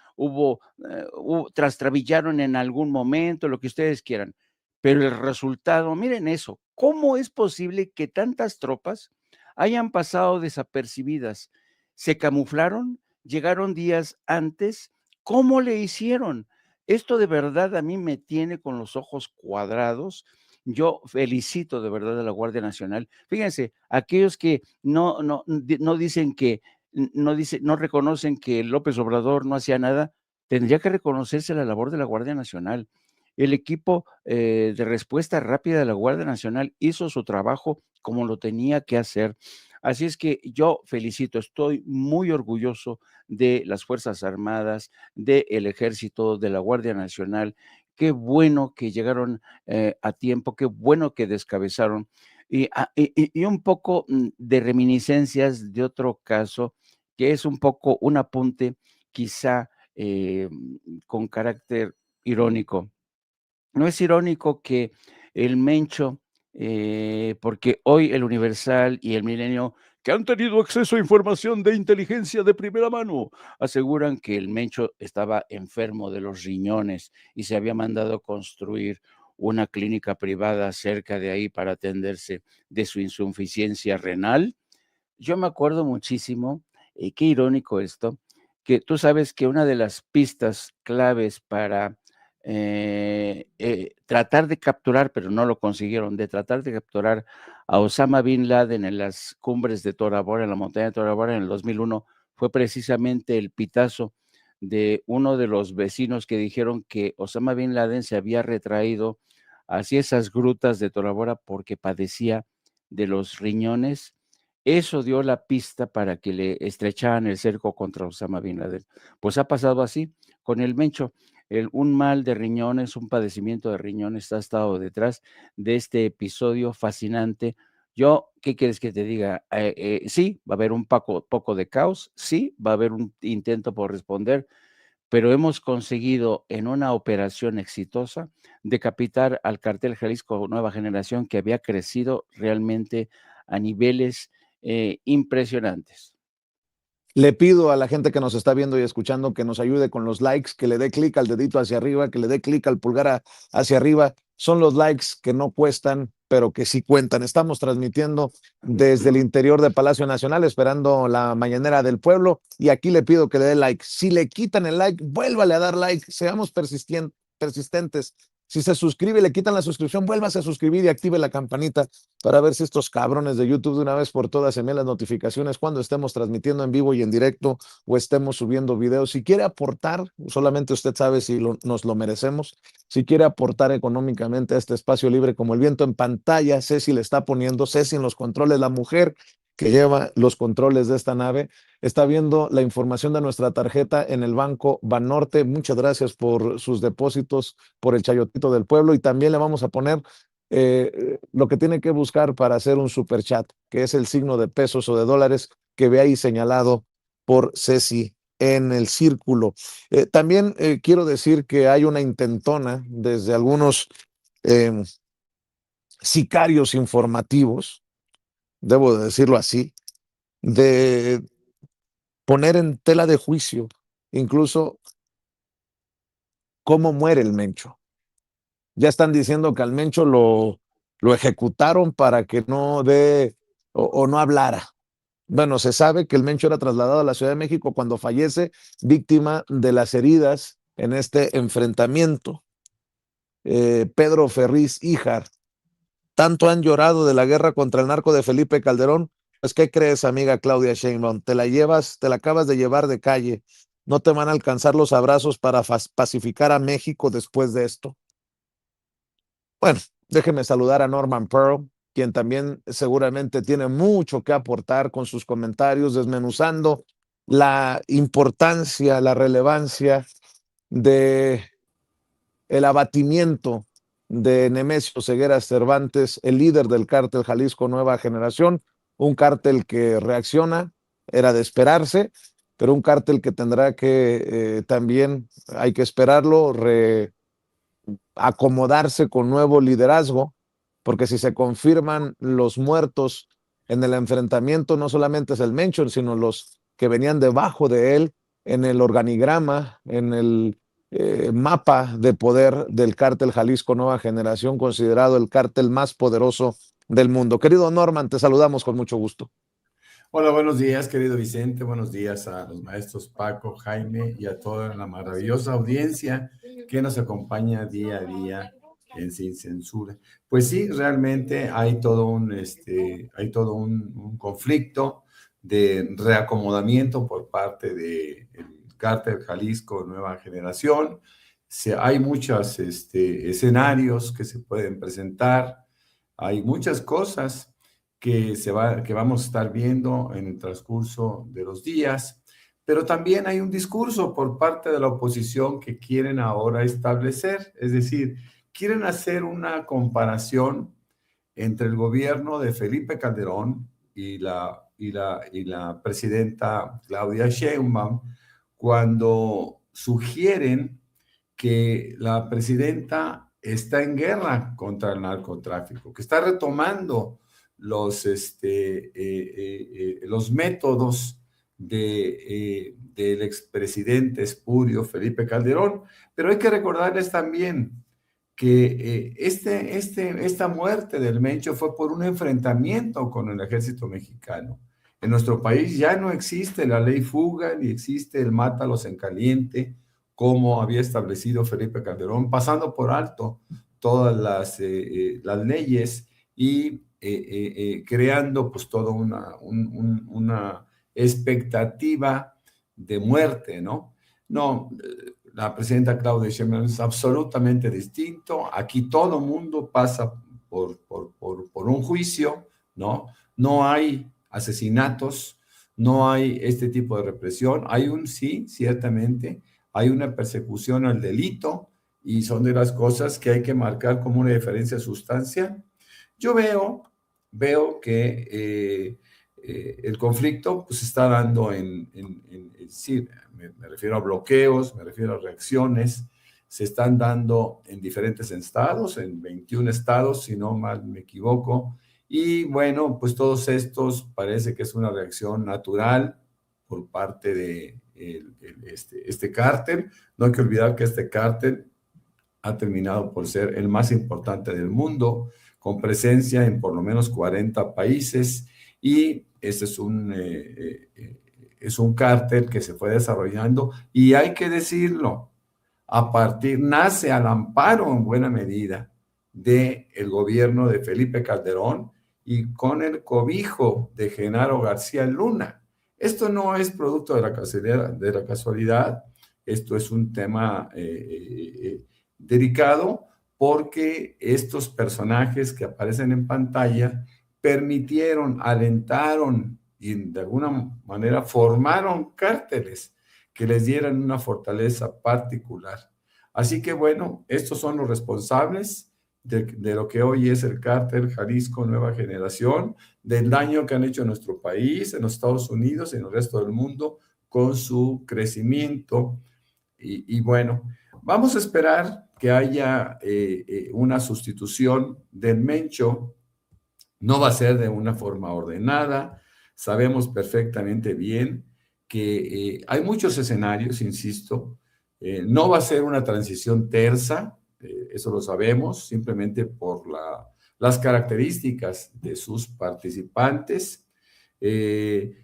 trastrabillaron en algún momento, lo que ustedes quieran, pero el resultado, miren eso, ¿cómo es posible que tantas tropas hayan pasado desapercibidas? ¿Se camuflaron? ¿Llegaron días antes? ¿Cómo le hicieron? Esto de verdad a mí me tiene con los ojos cuadrados. Yo felicito de verdad a la Guardia Nacional. Fíjense, aquellos que no dicen que, no reconocen que López Obrador no hacía nada, tendría que reconocerse la labor de la Guardia Nacional. El equipo de respuesta rápida de la Guardia Nacional hizo su trabajo como lo tenía que hacer. Así es que yo felicito, estoy muy orgulloso de las Fuerzas Armadas, del Ejército, de la Guardia Nacional. Qué bueno que llegaron a tiempo, qué bueno que descabezaron. Y un poco de reminiscencias de otro caso, que es un poco un apunte quizá con carácter irónico. ¿No es irónico que el Mencho, porque hoy el Universal y el Milenio, que han tenido acceso a información de inteligencia de primera mano, aseguran que el Mencho estaba enfermo de los riñones y se había mandado construir una clínica privada cerca de ahí para atenderse de su insuficiencia renal? Yo me acuerdo muchísimo, qué irónico esto, que tú sabes que una de las pistas claves para tratar de capturar, pero no lo consiguieron, de tratar de capturar a Osama Bin Laden en las cumbres de Tora Bora, en la montaña de Tora Bora en el 2001, fue precisamente el pitazo de uno de los vecinos que dijeron que Osama Bin Laden se había retraído hacia esas grutas de Tora Bora porque padecía de los riñones. Eso dio la pista para que le estrecharan el cerco contra Osama Bin Laden. Pues ha pasado así con el Mencho. Un mal de riñones, un padecimiento de riñones ha estado detrás de este episodio fascinante. Yo, ¿qué quieres que te diga? Sí, va a haber un poco de caos, sí, va a haber un intento por responder, pero hemos conseguido en una operación exitosa decapitar al cartel Jalisco Nueva Generación, que había crecido realmente a niveles impresionantes. Le pido a la gente que nos está viendo y escuchando que nos ayude con los likes, que le dé clic al dedito hacia arriba, que le dé clic al pulgar hacia arriba. Son los likes que no cuestan, pero que sí cuentan. Estamos transmitiendo desde el interior de Palacio Nacional, esperando la mañanera del pueblo. Y aquí le pido que le dé like. Si le quitan el like, vuélvale a dar like. Seamos persistentes. Si se suscribe y le quitan la suscripción, vuélvase a suscribir y active la campanita para ver si estos cabrones de YouTube de una vez por todas envían las notificaciones cuando estemos transmitiendo en vivo y en directo o estemos subiendo videos. Si quiere aportar, solamente usted sabe si nos lo merecemos. Si quiere aportar económicamente a este espacio libre como el viento en pantalla, Ceci le está poniendo, Ceci en los controles, la mujer que lleva los controles de esta nave, está viendo la información de nuestra tarjeta en el Banco Banorte. Muchas gracias por sus depósitos, por el chayotito del pueblo, y también le vamos a poner lo que tiene que buscar para hacer un super chat, que es el signo de pesos o de dólares que ve ahí señalado por Ceci en el círculo. También quiero decir que hay una intentona desde algunos sicarios informativos, debo de decirlo así, de poner en tela de juicio incluso cómo muere el Mencho. Ya están diciendo que al Mencho lo ejecutaron para que no dé o no hablara. Bueno, se sabe que el Mencho era trasladado a la Ciudad de México cuando fallece, víctima de las heridas en este enfrentamiento. Pedro Ferriz Híjar, tanto han llorado de la guerra contra el narco de Felipe Calderón, pues ¿qué crees, amiga Claudia Sheinbaum? Te la acabas de llevar de calle. No te van a alcanzar los abrazos para pacificar a México después de esto. Bueno, déjeme saludar a Norman Pearl, quien también seguramente tiene mucho que aportar con sus comentarios, desmenuzando la importancia, la relevancia de el abatimiento de Nemesio Ceguera Cervantes, el líder del cártel Jalisco Nueva Generación, un cártel que reacciona, era de esperarse, pero un cártel que tendrá que también, hay que esperarlo, acomodarse con nuevo liderazgo, porque si se confirman los muertos en el enfrentamiento, no solamente es el Mencho, sino los que venían debajo de él en el organigrama, en el mapa de poder del cártel Jalisco Nueva Generación, considerado el cártel más poderoso del mundo. Querido Norman, te saludamos con mucho gusto. Hola, buenos días, querido Vicente. Buenos días a los maestros Paco, Jaime y a toda la maravillosa audiencia que nos acompaña día a día en Sin Censura. Pues sí, realmente hay todo un conflicto de reacomodamiento por parte del cártel Jalisco Nueva Generación. Hay muchos escenarios que se pueden presentar, hay muchas cosas que vamos a estar viendo en el transcurso de los días, pero también hay un discurso por parte de la oposición que quieren ahora establecer, es decir, quieren hacer una comparación entre el gobierno de Felipe Calderón y la presidenta Claudia Sheinbaum, cuando sugieren que la presidenta está en guerra contra el narcotráfico, que está retomando los métodos del expresidente espurio Felipe Calderón. Pero hay que recordarles también que esta muerte del Mencho fue por un enfrentamiento con el ejército mexicano. En nuestro país ya no existe la ley fuga, ni existe el mátalos en caliente, como había establecido Felipe Calderón, pasando por alto todas las leyes y creando pues toda una expectativa de muerte, ¿no? No, la presidenta Claudia Sheinbaum es absolutamente distinto. Aquí todo mundo pasa por un juicio, ¿no? No hay asesinatos, no hay este tipo de represión. Sí, ciertamente, hay una persecución al delito y son de las cosas que hay que marcar como una diferencia sustancial. Yo veo que el conflicto pues está dando sí, me refiero a bloqueos, me refiero a reacciones, se están dando en diferentes estados, en 21 estados, si no mal me equivoco, y bueno, pues todos estos parece que es una reacción natural por parte de este cártel. No hay que olvidar que este cártel ha terminado por ser el más importante del mundo, con presencia en por lo menos 40 países, y este es un cártel que se fue desarrollando, y hay que decirlo, nace al amparo en buena medida del gobierno de Felipe Calderón y con el cobijo de Genaro García Luna. Esto no es producto de la casualidad, esto es un tema delicado, porque estos personajes que aparecen en pantalla permitieron, alentaron y de alguna manera formaron cárteles que les dieran una fortaleza particular. Así que bueno, estos son los responsables de lo que hoy es el cártel Jalisco Nueva Generación, del daño que han hecho en nuestro país, en los Estados Unidos y en el resto del mundo con su crecimiento. Y bueno, vamos a esperar que haya una sustitución del Mencho. No va a ser de una forma ordenada. Sabemos perfectamente bien que hay muchos escenarios, insisto. No va a ser una transición tersa, eso lo sabemos, simplemente por las características de sus participantes.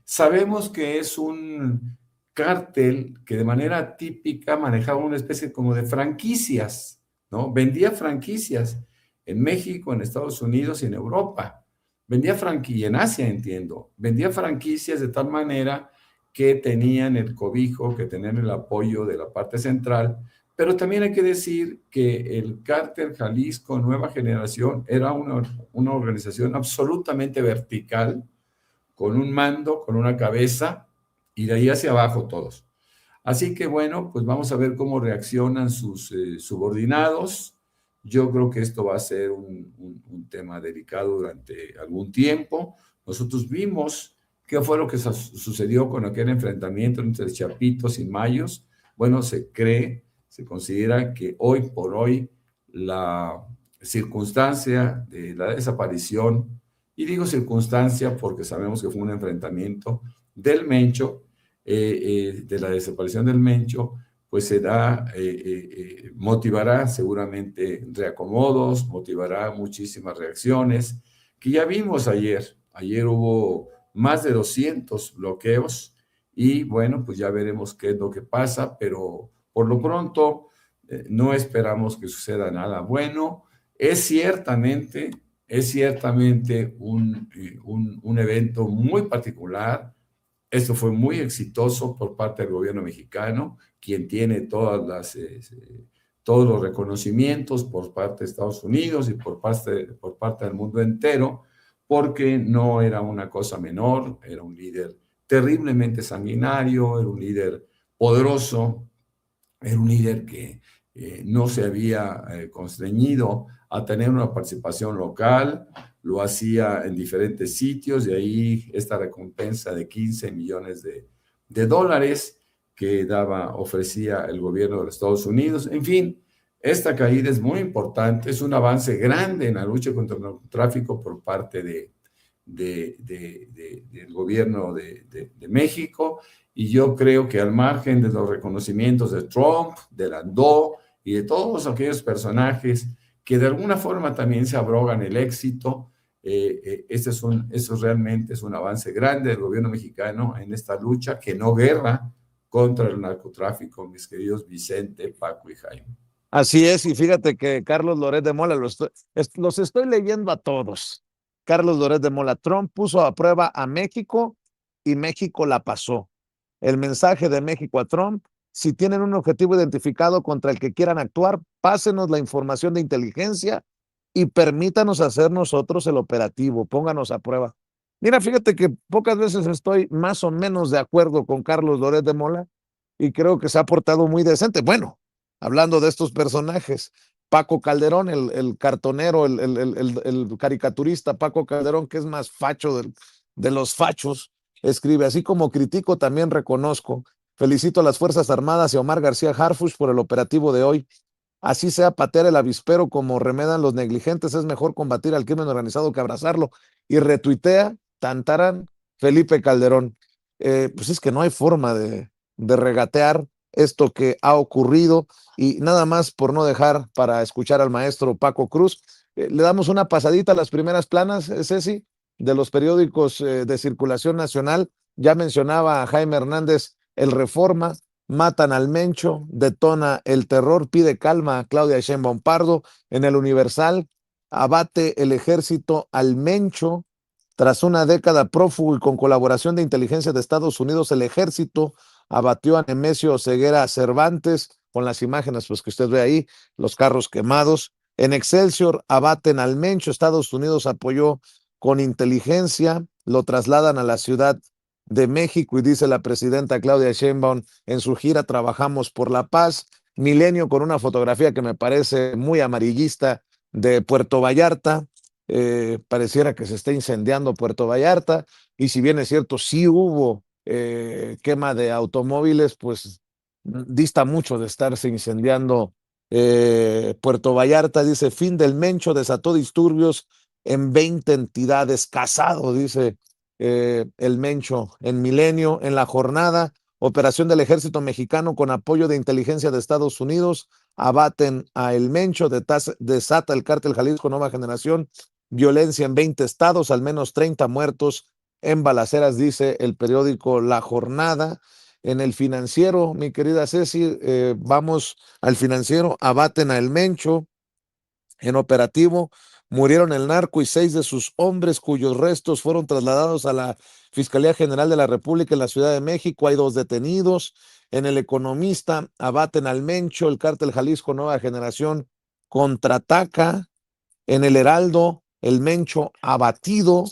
Sabemos que es un cártel que de manera típica manejaba una especie como de franquicias, ¿no? Vendía franquicias en México, en Estados Unidos y en Europa. Vendía franquicias, en Asia entiendo, vendía franquicias de tal manera que tenían el cobijo, que tenían el apoyo de la parte central, pero también hay que decir que el Cártel Jalisco Nueva Generación era una organización absolutamente vertical, con un mando, con una cabeza, y de ahí hacia abajo todos. Así que bueno, pues vamos a ver cómo reaccionan sus subordinados. Yo creo que esto va a ser un tema delicado durante algún tiempo. Nosotros vimos qué fue lo que sucedió con aquel enfrentamiento entre Chapitos y Mayos. Bueno, se considera que hoy por hoy la circunstancia de la desaparición, y digo circunstancia porque sabemos que fue un enfrentamiento del Mencho, de la desaparición del Mencho, pues se da, motivará seguramente reacomodos, motivará muchísimas reacciones, que ya vimos ayer. Ayer hubo más de 200 bloqueos y bueno, pues ya veremos qué es lo que pasa, pero por lo pronto no esperamos que suceda nada bueno. Es ciertamente un evento muy particular. Esto fue muy exitoso por parte del gobierno mexicano, quien tiene todos los reconocimientos por parte de Estados Unidos y por parte del mundo entero, porque no era una cosa menor, era un líder terriblemente sanguinario, era un líder poderoso, era un líder que no se había constreñido a tener una participación local, lo hacía en diferentes sitios, de ahí esta recompensa de 15 millones de dólares que ofrecía el gobierno de los Estados Unidos. En fin, esta caída es muy importante, es un avance grande en la lucha contra el narcotráfico por parte del gobierno de México, y yo creo que al margen de los reconocimientos de Trump, de Landó y de todos aquellos personajes que de alguna forma también se abrogan el éxito, eso realmente es un avance grande del gobierno mexicano en esta lucha, que no guerra, contra el narcotráfico, mis queridos Vicente, Paco y Jaime. Así es, y fíjate que Carlos Loret de Mola, los estoy leyendo a todos. Carlos Loret de Mola: Trump puso a prueba a México y México la pasó. El mensaje de México a Trump: si tienen un objetivo identificado contra el que quieran actuar, pásenos la información de inteligencia y permítanos hacer nosotros el operativo, pónganos a prueba. Mira, fíjate que pocas veces estoy más o menos de acuerdo con Carlos Loret de Mola y creo que se ha portado muy decente. Bueno, hablando de estos personajes, Paco Calderón, el cartonero, el caricaturista Paco Calderón, que es más facho de los fachos, escribe: así como critico, también reconozco. Felicito a las Fuerzas Armadas y a Omar García Harfuch por el operativo de hoy. Así sea patear el avispero como remedan los negligentes, es mejor combatir al crimen organizado que abrazarlo. Y retuitea, tantarán, Felipe Calderón. Pues es que no hay forma de regatear esto que ha ocurrido. Y nada más, por no dejar para escuchar al maestro Paco Cruz, le damos una pasadita a las primeras planas, Ceci, de los periódicos de circulación nacional. Ya mencionaba a Jaime Hernández el Reforma: matan al Mencho, detona el terror, pide calma a Claudia Sheinbaum Pardo. En el Universal: abate el ejército al Mencho. Tras una década prófugo y con colaboración de inteligencia de Estados Unidos, el ejército abatió a Nemesio Ceguera Cervantes, con las imágenes pues que usted ve ahí, los carros quemados. En Excelsior: abaten al Mencho, Estados Unidos apoyó con inteligencia, lo trasladan a la Ciudad de México y dice la presidenta Claudia Sheinbaum en su gira: trabajamos por la paz. Milenio, con una fotografía que me parece muy amarillista de Puerto Vallarta. Pareciera que se está incendiando Puerto Vallarta, y si bien es cierto, sí hubo quema de automóviles, pues dista mucho de estarse incendiando Puerto Vallarta dice, fin del Mencho desató disturbios en 20 entidades. Casado, dice el Mencho. En Milenio, en la jornada, operación del ejército mexicano con apoyo de inteligencia de Estados Unidos, abaten a el Mencho, desata el cártel Jalisco Nueva Generación, violencia en 20 estados, al menos 30 muertos en balaceras, dice el periódico La Jornada. En el Financiero, mi querida Ceci, vamos al Financiero, abaten a El Mencho. En operativo murieron el narco y 6 de sus hombres, cuyos restos fueron trasladados a la Fiscalía General de la República en la Ciudad de México. Hay 2 detenidos. En El Economista, abaten al Mencho, el cártel Jalisco Nueva Generación contraataca. En El Heraldo, el Mencho abatido,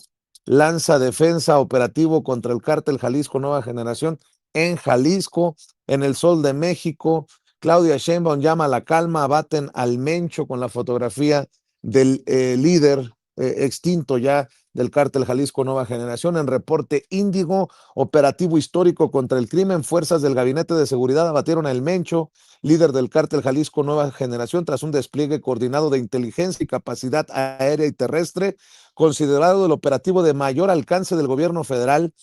lanza defensa operativo contra el cártel Jalisco Nueva Generación en Jalisco. En El Sol de México, Claudia Sheinbaum llama a la calma, abaten al Mencho, con la fotografía del líder extinto ya del cártel Jalisco Nueva Generación. En Reporte Índigo, operativo histórico contra el crimen, fuerzas del Gabinete de Seguridad abatieron a El Mencho, líder del cártel Jalisco Nueva Generación, tras un despliegue coordinado de inteligencia y capacidad aérea y terrestre, considerado el operativo de mayor alcance del gobierno federal.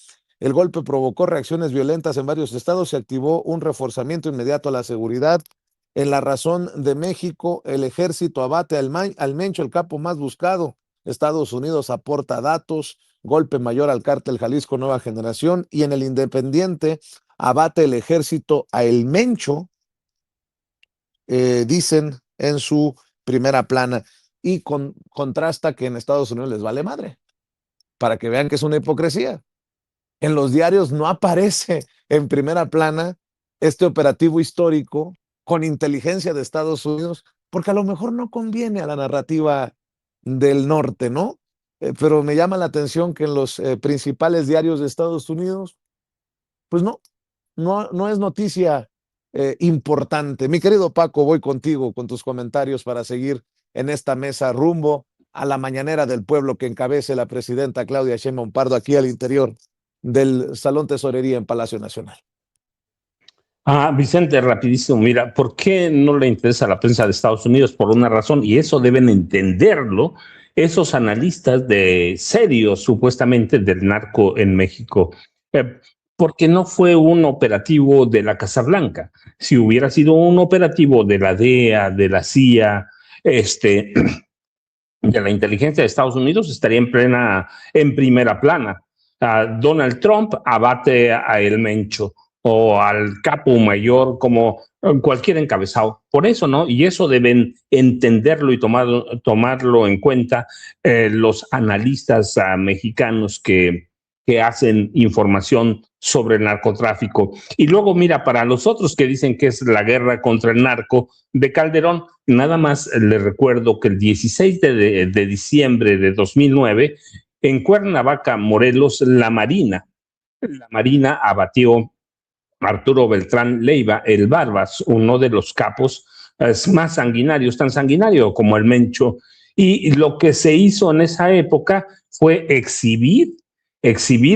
El golpe provocó reacciones violentas en varios estados, se activó un reforzamiento inmediato a la seguridad. En La Razón de México, el ejército abate al Mencho, el capo más buscado. Estados Unidos aporta datos, golpe mayor al cártel Jalisco Nueva Generación. Y en El Independiente, abate el ejército a El Mencho, dicen en su primera plana, y contrasta que en Estados Unidos les vale madre, para que vean que es una hipocresía. En los diarios no aparece en primera plana este operativo histórico con inteligencia de Estados Unidos, porque a lo mejor no conviene a la narrativa del norte, ¿no? Pero me llama la atención que en los principales diarios de Estados Unidos, pues no es noticia importante. Mi querido Paco, voy contigo con tus comentarios para seguir en esta mesa rumbo a la mañanera del pueblo que encabece la presidenta Claudia Sheinbaum Pardo aquí al interior del Salón Tesorería en Palacio Nacional. Vicente, rapidísimo, mira, ¿por qué no le interesa a la prensa de Estados Unidos? Por una razón, y eso deben entenderlo esos analistas de serios, supuestamente, del narco en México. Porque no fue un operativo de la Casa Blanca. Si hubiera sido un operativo de la DEA, de la CIA, de la inteligencia de Estados Unidos, estaría en primera plana. Donald Trump abate a El Mencho o al capo mayor, como cualquier encabezado. Por eso, ¿no? Y eso deben entenderlo y tomarlo en cuenta los analistas mexicanos que hacen información sobre el narcotráfico. Y luego, mira, para los otros que dicen que es la guerra contra el narco de Calderón, nada más les recuerdo que el 16 de diciembre de 2009, en Cuernavaca, Morelos, la Marina abatió a Arturo Beltrán Leiva, el Barbas, uno de los capos más sanguinarios, tan sanguinario como el Mencho. Y lo que se hizo en esa época fue exhibir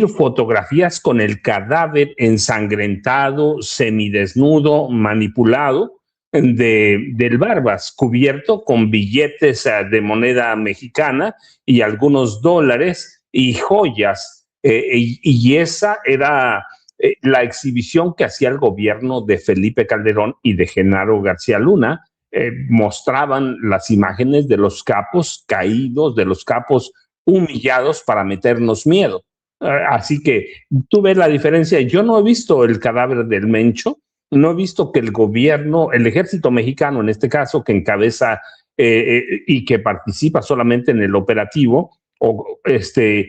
fotografías con el cadáver ensangrentado, semidesnudo, manipulado del Barbas, cubierto con billetes de moneda mexicana y algunos dólares y joyas. Y esa era la exhibición que hacía el gobierno de Felipe Calderón y de Genaro García Luna. Mostraban las imágenes de los capos caídos, de los capos humillados para meternos miedo. Así que tú ves la diferencia. Yo no he visto el cadáver del Mencho, no he visto que el gobierno, el ejército mexicano en este caso, que encabeza y que participa solamente en el operativo, o esté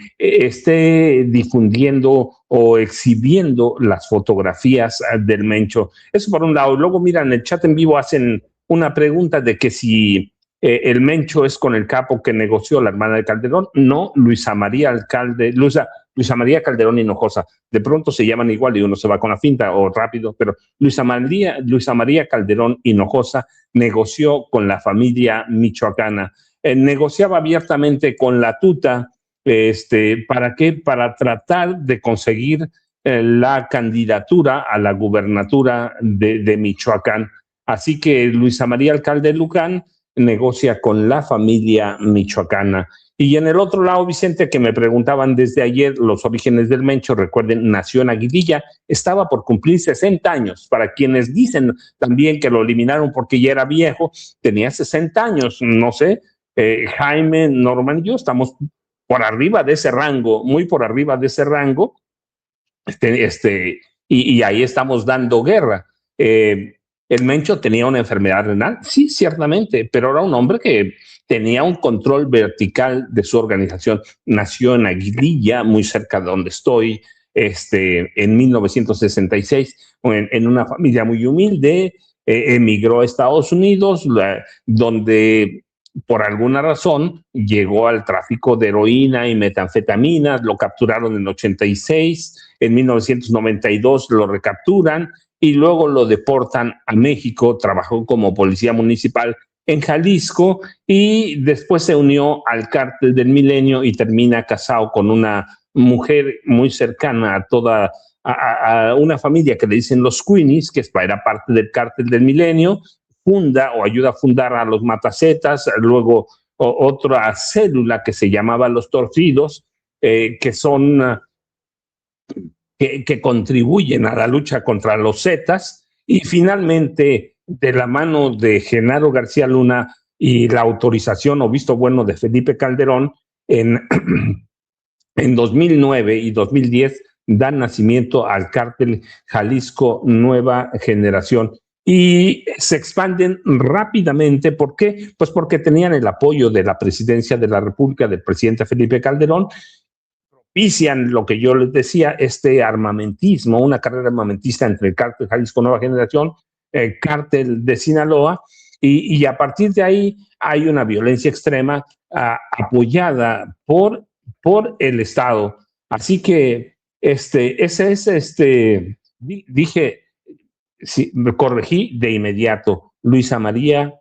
difundiendo o exhibiendo las fotografías del Mencho. Eso por un lado. Luego, mira, en el chat en vivo hacen una pregunta de que si el Mencho es con el capo que negoció la hermana de Calderón. No, Luisa María María Calderón Hinojosa. De pronto se llaman igual y uno se va con la finta o rápido, pero Luisa María Calderón Hinojosa negoció con la familia michoacana. Negociaba abiertamente con la tuta. ¿Para qué? Para tratar de conseguir la candidatura a la gubernatura de Michoacán. Así que Luisa María Alcalde Luján negocia con la familia michoacana. Y en el otro lado, Vicente, que me preguntaban desde ayer los orígenes del Mencho, recuerden, nació en Aguililla, estaba por cumplir 60 años. Para quienes dicen también que lo eliminaron porque ya era viejo, tenía 60 años, no sé, Jaime, Norman y yo estamos por arriba de ese rango, muy por arriba de ese rango, y ahí estamos dando guerra. El Mencho tenía una enfermedad renal, sí, ciertamente, pero era un hombre que tenía un control vertical de su organización. Nació en Aguililla, muy cerca de donde estoy, en 1966, en una familia muy humilde, emigró a Estados Unidos, donde por alguna razón llegó al tráfico de heroína y metanfetaminas, lo capturaron en 86, en 1992 lo recapturan y luego lo deportan a México, trabajó como policía municipal en Jalisco y después se unió al Cártel del Milenio y termina casado con una mujer muy cercana a toda a una familia que le dicen los Queenies, que era parte del Cártel del Milenio, funda o ayuda a fundar a los Matacetas, luego otra célula que se llamaba los Torcidos, que son que contribuyen a la lucha contra los Zetas, y finalmente, de la mano de Genaro García Luna y la autorización o visto bueno de Felipe Calderón, en 2009 y 2010 dan nacimiento al Cártel Jalisco Nueva Generación y se expanden rápidamente. ¿Por qué? Pues porque tenían el apoyo de la presidencia de la República, del presidente Felipe Calderón, propician lo que yo les decía, este armamentismo, una carrera armamentista entre el Cártel Jalisco Nueva Generación, el Cártel de Sinaloa, y a partir de ahí hay una violencia extrema apoyada por el Estado. Así que dije, sí, me corregí de inmediato, Luisa María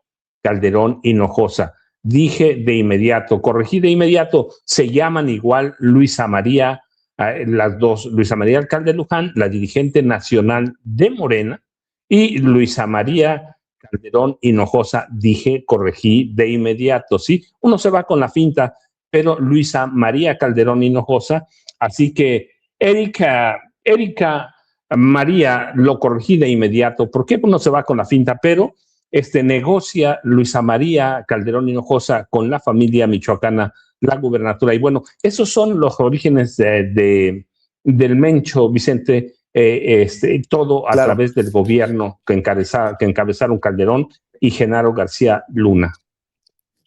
Calderón Hinojosa. Dije de inmediato, corregí de inmediato, se llaman igual Luisa María, las dos, Luisa María Alcalde Luján, la dirigente nacional de Morena, y Luisa María Calderón Hinojosa, dije, corregí de inmediato, ¿sí? Uno se va con la finta, pero Luisa María Calderón Hinojosa, así que Erika María, lo corregí de inmediato, ¿por qué uno se va con la finta? Pero negocia Luisa María Calderón Hinojosa con la familia michoacana la gubernatura. Y bueno, esos son los orígenes del Mencho, Vicente, todo a Claro. través del gobierno que encabezaron Calderón y Genaro García Luna.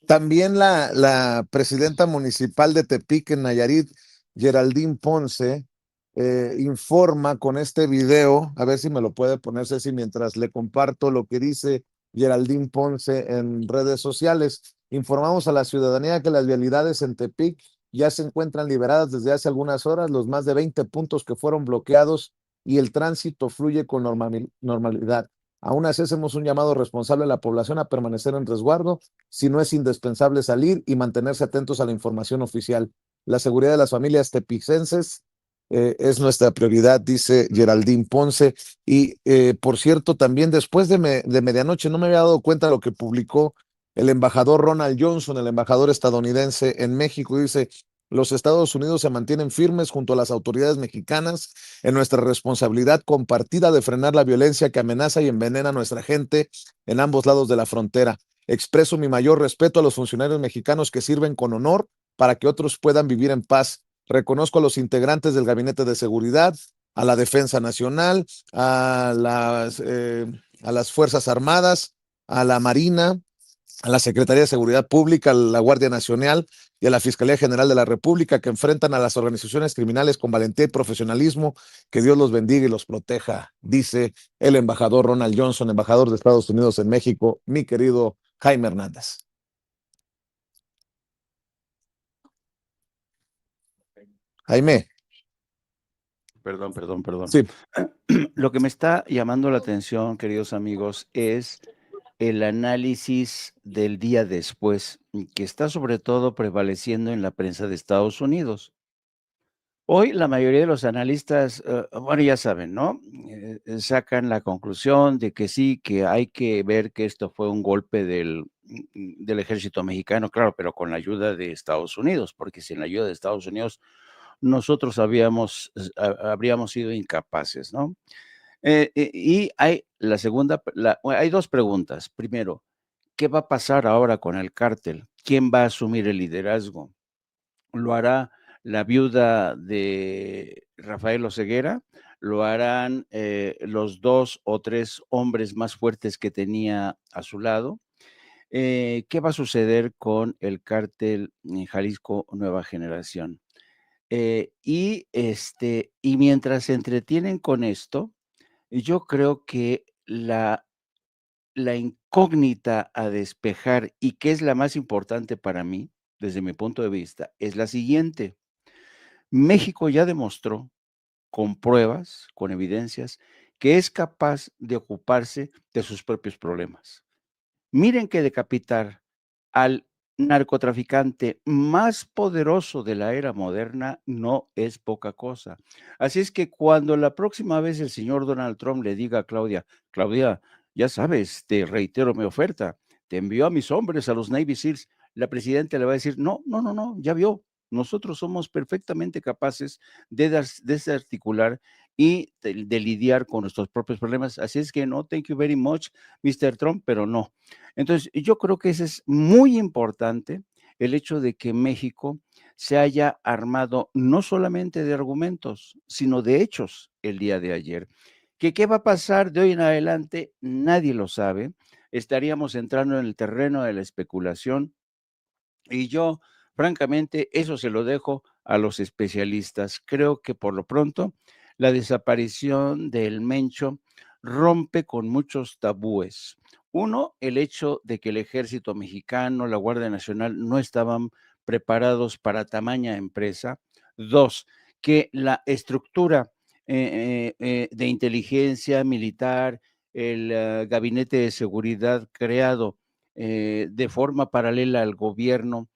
También la presidenta municipal de Tepic, en Nayarit, Geraldine Ponce, informa con este video, a ver si me lo puede poner Ceci mientras le comparto lo que dice Geraldine Ponce en redes sociales. Informamos a la ciudadanía que las vialidades en Tepic ya se encuentran liberadas desde hace algunas horas, los más de 20 puntos que fueron bloqueados y el tránsito fluye con normalidad. Aún así hacemos un llamado responsable a la población a permanecer en resguardo, si no es indispensable salir y mantenerse atentos a la información oficial. La seguridad de las familias tepicenses es nuestra prioridad, dice Geraldine Ponce. Y por cierto, también después de medianoche no me había dado cuenta de lo que publicó el embajador Ronald Johnson, el embajador estadounidense en México. Dice: los Estados Unidos se mantienen firmes junto a las autoridades mexicanas en nuestra responsabilidad compartida de frenar la violencia que amenaza y envenena a nuestra gente en ambos lados de la frontera. Expreso mi mayor respeto a los funcionarios mexicanos que sirven con honor para que otros puedan vivir en paz. Reconozco a los integrantes del Gabinete de Seguridad, a la Defensa Nacional, a las Fuerzas Armadas, a la Marina, a la Secretaría de Seguridad Pública, a la Guardia Nacional y a la Fiscalía General de la República, que enfrentan a las organizaciones criminales con valentía y profesionalismo. Que Dios los bendiga y los proteja, dice el embajador Ronald Johnson, embajador de Estados Unidos en México, mi querido Jaime Hernández. Jaime. Perdón. Sí. Lo que me está llamando la atención, queridos amigos, es el análisis del día después, que está sobre todo prevaleciendo en la prensa de Estados Unidos. Hoy la mayoría de los analistas, bueno, ya saben, ¿no? Sacan la conclusión de que sí, que hay que ver que esto fue un golpe del ejército mexicano, claro, pero con la ayuda de Estados Unidos, porque sin la ayuda de Estados Unidos nosotros habríamos sido incapaces, ¿no? Y hay hay dos preguntas. Primero, ¿qué va a pasar ahora con el cártel? ¿Quién va a asumir el liderazgo? ¿Lo hará la viuda de Rafael Oceguera? ¿Lo harán los 2 o 3 hombres más fuertes que tenía a su lado? ¿Qué va a suceder con el cártel en Jalisco Nueva Generación? Y mientras se entretienen con esto, yo creo que la incógnita a despejar, y que es la más importante para mí, desde mi punto de vista, es la siguiente. México ya demostró con pruebas, con evidencias, que es capaz de ocuparse de sus propios problemas. Miren que decapitar al narcotraficante más poderoso de la era moderna no es poca cosa. Así es que cuando la próxima vez el señor Donald Trump le diga a Claudia, Claudia, ya sabes, te reitero mi oferta, te envío a mis hombres, a los Navy SEALs, la presidenta le va a decir, no, no, no, no, ya vio, nosotros somos perfectamente capaces de desarticular y de lidiar con nuestros propios problemas. Así es que no, thank you very much, Mr. Trump, pero no. Entonces, yo creo que ese es muy importante, el hecho de que México se haya armado no solamente de argumentos, sino de hechos el día de ayer. ¿Qué va a pasar de hoy en adelante? Nadie lo sabe. Estaríamos entrando en el terreno de la especulación y yo, francamente, eso se lo dejo a los especialistas. Creo que por lo pronto la desaparición del Mencho rompe con muchos tabúes. Uno, el hecho de que el ejército mexicano, la Guardia Nacional no estaban preparados para tamaña empresa. Dos, que la estructura de inteligencia militar, el gabinete de seguridad creado de forma paralela al gobierno,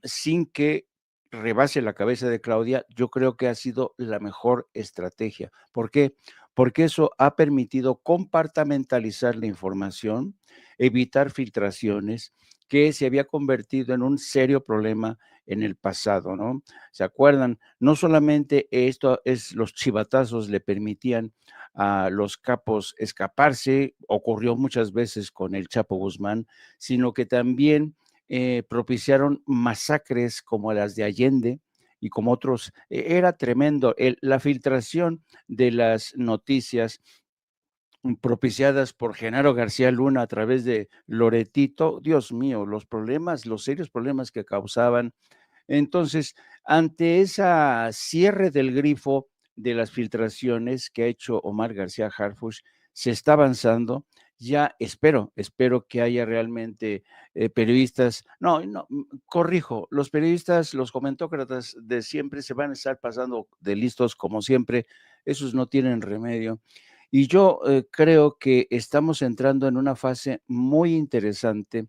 sin que rebase la cabeza de Claudia, yo creo que ha sido la mejor estrategia. ¿Por qué? Porque eso ha permitido compartimentalizar la información, evitar filtraciones, que se había convertido en un serio problema en el pasado, ¿no? ¿Se acuerdan? No solamente esto es los chivatazos le permitían a los capos escaparse, ocurrió muchas veces con el Chapo Guzmán, sino que también propiciaron masacres como las de Allende y como otros. Era tremendo. La filtración de las noticias propiciadas por Genaro García Luna a través de Loretito, Dios mío, los problemas, los serios problemas que causaban. Entonces, ante esa cierre del grifo de las filtraciones que ha hecho Omar García Harfuch, se está avanzando. Ya espero que haya realmente periodistas, no, corrijo, los periodistas, los comentócratas de siempre se van a estar pasando de listos como siempre, esos no tienen remedio. Y yo creo que estamos entrando en una fase muy interesante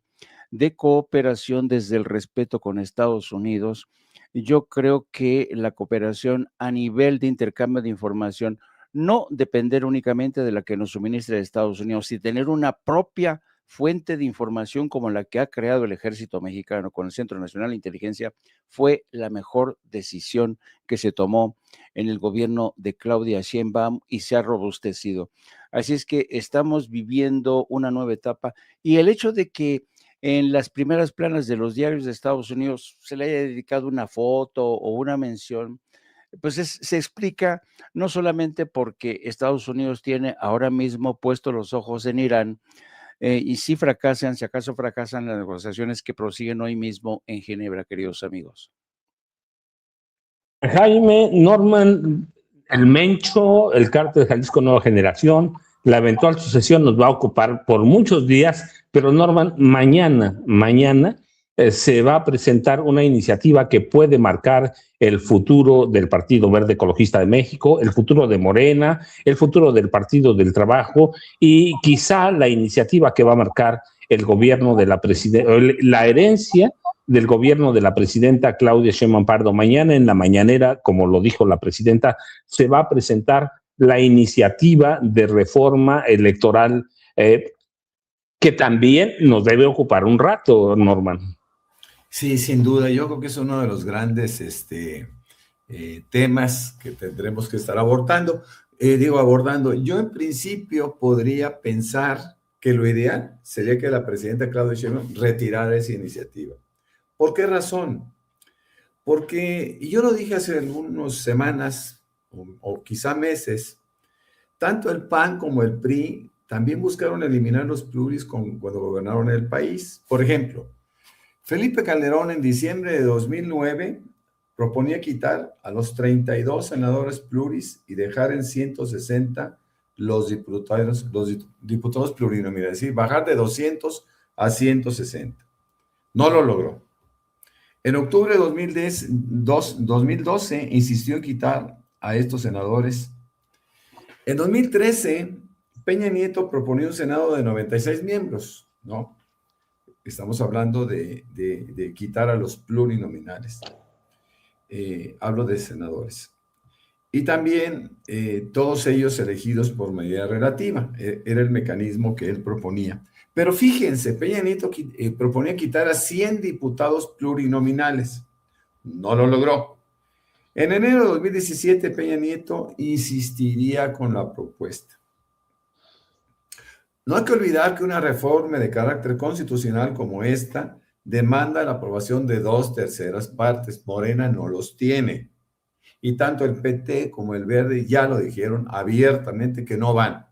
de cooperación desde el respeto con Estados Unidos. Yo creo que la cooperación a nivel de intercambio de información, no depender únicamente de la que nos suministra Estados Unidos, sino tener una propia fuente de información como la que ha creado el Ejército Mexicano con el Centro Nacional de Inteligencia, fue la mejor decisión que se tomó en el gobierno de Claudia Sheinbaum y se ha robustecido. Así es que estamos viviendo una nueva etapa y el hecho de que en las primeras planas de los diarios de Estados Unidos se le haya dedicado una foto o una mención, pues se explica no solamente porque Estados Unidos tiene ahora mismo puestos los ojos en Irán, y si acaso fracasan las negociaciones que prosiguen hoy mismo en Ginebra, queridos amigos. Jaime, Norman, el Mencho, el cártel de Jalisco Nueva Generación, la eventual sucesión nos va a ocupar por muchos días, pero Norman, mañana se va a presentar una iniciativa que puede marcar el futuro del Partido Verde Ecologista de México, el futuro de Morena, el futuro del Partido del Trabajo y quizá la iniciativa que va a marcar el gobierno de la herencia del gobierno de la presidenta Claudia Sheinbaum Pardo. Mañana en la mañanera, como lo dijo la presidenta, se va a presentar la iniciativa de reforma electoral, que también nos debe ocupar un rato, Norman. Sí, sin duda, yo creo que es uno de los grandes temas que tendremos que estar abordando. Yo en principio podría pensar que lo ideal sería que la presidenta Claudia Sheinbaum retirara esa iniciativa. ¿Por qué razón? Porque, y yo lo dije hace algunas semanas o quizá meses, tanto el PAN como el PRI también buscaron eliminar los pluris cuando gobernaron el país. Por ejemplo, Felipe Calderón en diciembre de 2009 proponía quitar a los 32 senadores pluris y dejar en 160 los diputados plurinominales, es decir, bajar de 200 a 160. No lo logró. En octubre de 2012 insistió en quitar a estos senadores. En 2013, Peña Nieto proponía un Senado de 96 miembros, ¿no? Estamos hablando de quitar a los plurinominales. Hablo de senadores. Y también todos ellos elegidos por mayoría relativa. Era el mecanismo que él proponía. Pero fíjense, Peña Nieto proponía quitar a 100 diputados plurinominales. No lo logró. En enero de 2017, Peña Nieto insistiría con la propuesta. No hay que olvidar que una reforma de carácter constitucional como esta demanda la aprobación de 2/3 partes. Morena no los tiene. Y tanto el PT como el Verde ya lo dijeron abiertamente que no van.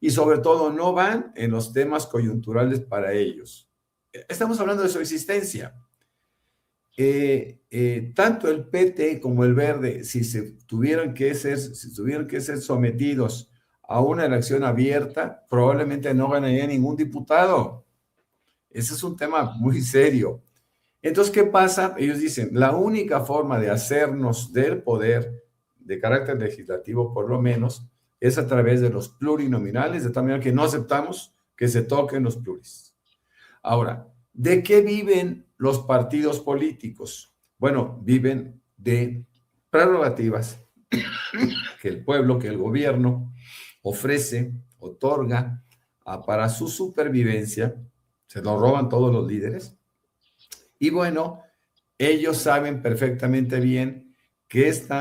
Y sobre todo no van en los temas coyunturales para ellos. Estamos hablando de su existencia. Tanto el PT como el Verde, si tuvieran que ser sometidos a una elección abierta, probablemente no ganaría ningún diputado. Ese es un tema muy serio. Entonces, ¿qué pasa? Ellos dicen, la única forma de hacernos del poder de carácter legislativo, por lo menos, es a través de los plurinominales, de tal manera que no aceptamos que se toquen los pluris. Ahora, ¿de qué viven los partidos políticos? Bueno, viven de prerrogativas que el pueblo, que el gobierno ofrece, otorga para su supervivencia. Se lo roban todos los líderes. Y bueno, ellos saben perfectamente bien que este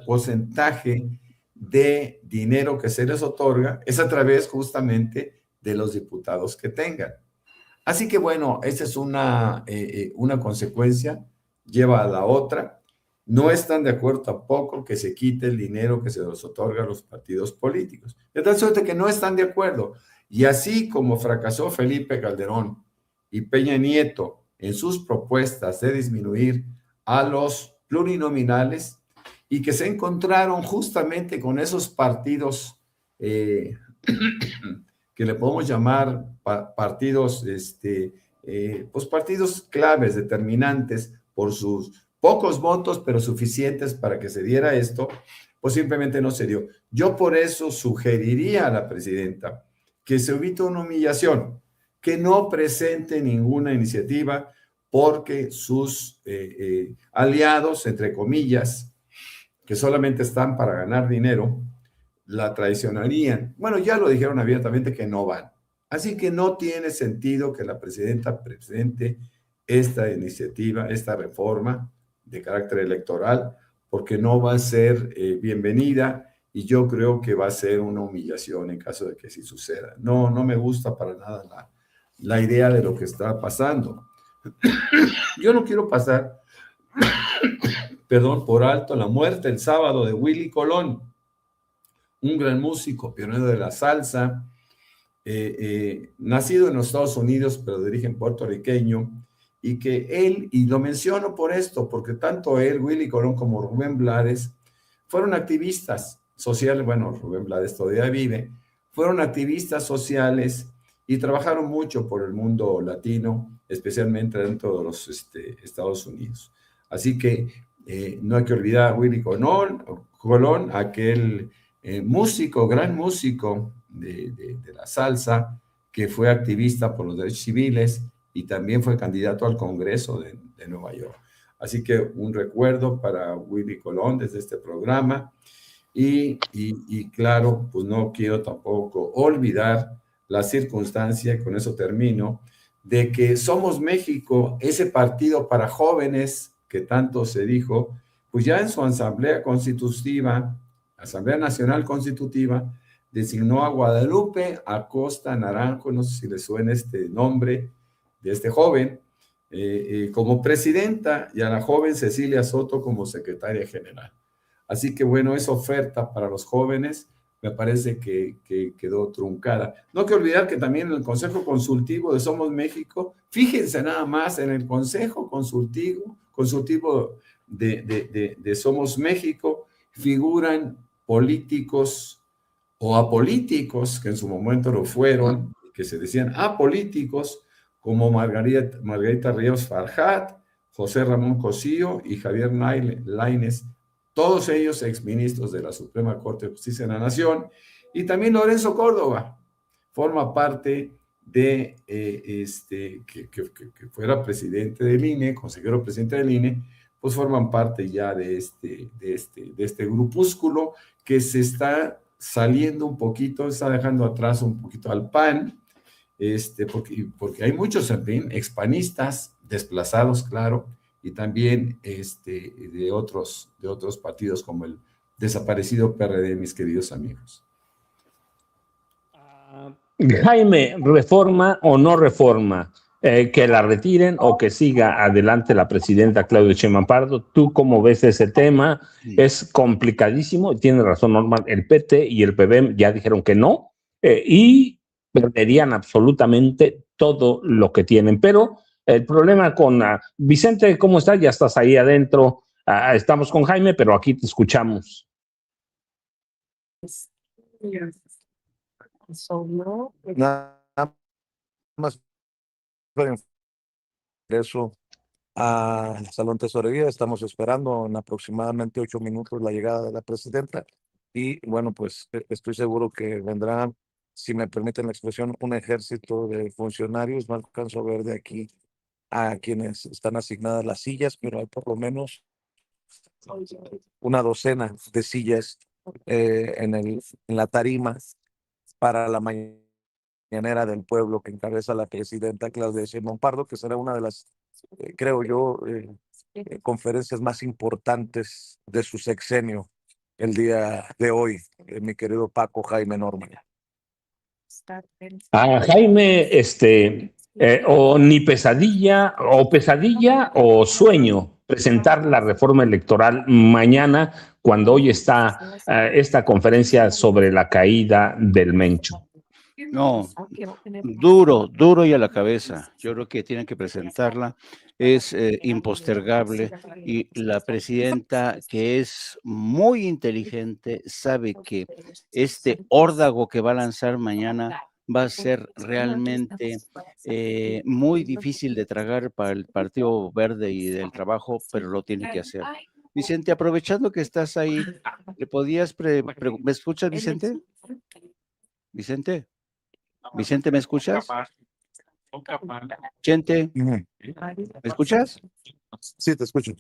porcentaje de dinero que se les otorga es a través justamente de los diputados que tengan. Así que bueno, esa es una consecuencia, lleva a la otra. No están de acuerdo tampoco que se quite el dinero que se les otorga a los partidos políticos. De tal suerte que no están de acuerdo. Y así como fracasó Felipe Calderón y Peña Nieto en sus propuestas de disminuir a los plurinominales y que se encontraron justamente con esos partidos que le podemos llamar partidos, pues partidos claves, determinantes por sus pocos votos, pero suficientes para que se diera esto, pues simplemente no se dio. Yo por eso sugeriría a la presidenta que se evite una humillación, que no presente ninguna iniciativa porque sus aliados, entre comillas, que solamente están para ganar dinero, la traicionarían. Bueno, ya lo dijeron abiertamente que no van. Así que no tiene sentido que la presidenta presente esta iniciativa, esta reforma de carácter electoral, porque no va a ser bienvenida y yo creo que va a ser una humillación en caso de que sí suceda. No me gusta para nada la idea de lo que está pasando. Yo no quiero pasar, por alto la muerte el sábado de Willy Colón, un gran músico, pionero de la salsa, nacido en los Estados Unidos, pero de origen puertorriqueño, y que él, y lo menciono por esto, porque tanto él, Willy Colón, como Rubén Blades, fueron activistas sociales, bueno, Rubén Blades todavía vive, fueron activistas sociales y trabajaron mucho por el mundo latino, especialmente dentro de los Estados Unidos. Así que no hay que olvidar a Willy Colón, aquel músico, gran músico de la salsa, que fue activista por los derechos civiles y también fue candidato al Congreso de Nueva York. Así que un recuerdo para Willy Colón desde este programa. Y claro, pues no quiero tampoco olvidar la circunstancia, y con eso termino, de que Somos México, ese partido para jóvenes que tanto se dijo, pues ya en su asamblea constitutiva, Asamblea Nacional Constitutiva, designó a Guadalupe Acosta Naranjo, no sé si le suena este nombre de este joven, como presidenta, y a la joven Cecilia Soto como secretaria general. Así que bueno, esa oferta para los jóvenes me parece que quedó truncada. No hay que olvidar que también en el Consejo Consultivo de Somos México, fíjense nada más, en el Consejo Consultivo de Somos México figuran políticos o apolíticos, que en su momento lo fueron, que se decían apolíticos, como Margarita Ríos Farjat, José Ramón Cosío y Javier Lainez, todos ellos exministros de la Suprema Corte de Justicia de la Nación, y también Lorenzo Córdoba forma parte de, que fuera presidente del INE, consejero presidente del INE, pues forman parte ya de este grupúsculo que se está saliendo un poquito, está dejando atrás un poquito al PAN, porque hay muchos expanistas desplazados, claro, y también de otros partidos como el desaparecido PRD, mis queridos amigos. Jaime, ¿reforma o no reforma? Que la retiren o que siga adelante la presidenta Claudia Sheinbaum Pardo. ¿Tú cómo ves ese tema? Es complicadísimo, tiene razón Norman, el PT y el PBM ya dijeron que no, y perderían absolutamente todo lo que tienen, pero el problema con Vicente, ¿cómo estás? Ya estás ahí adentro, estamos con Jaime, pero aquí te escuchamos. Nada más eso al Salón Tesorería. Estamos esperando en aproximadamente 8 minutos la llegada de la presidenta y bueno, pues estoy seguro que vendrán, si me permiten la expresión, un ejército de funcionarios. No alcanzo a ver de aquí a quienes están asignadas las sillas, pero hay por lo menos una docena de sillas en la tarima para la mañanera del pueblo que encabeza la presidenta Claudia Sheinbaum Pardo, que será una de las, creo yo, conferencias más importantes de su sexenio el día de hoy, mi querido Paco, Jaime, Norman. Jaime, o ni pesadilla o sueño presentar la reforma electoral mañana, cuando hoy está esta conferencia sobre la caída del Mencho. No, duro y a la cabeza. Yo creo que tienen que presentarla. Es impostergable, y la presidenta, que es muy inteligente, sabe que este órdago que va a lanzar mañana va a ser realmente muy difícil de tragar para el Partido Verde y del Trabajo, pero lo tiene que hacer. Vicente, aprovechando que estás ahí, ¿le podías ¿me escuchas, Vicente? Vicente, ¿me escuchas? Chente, ¿me escuchas? Sí, te escucho.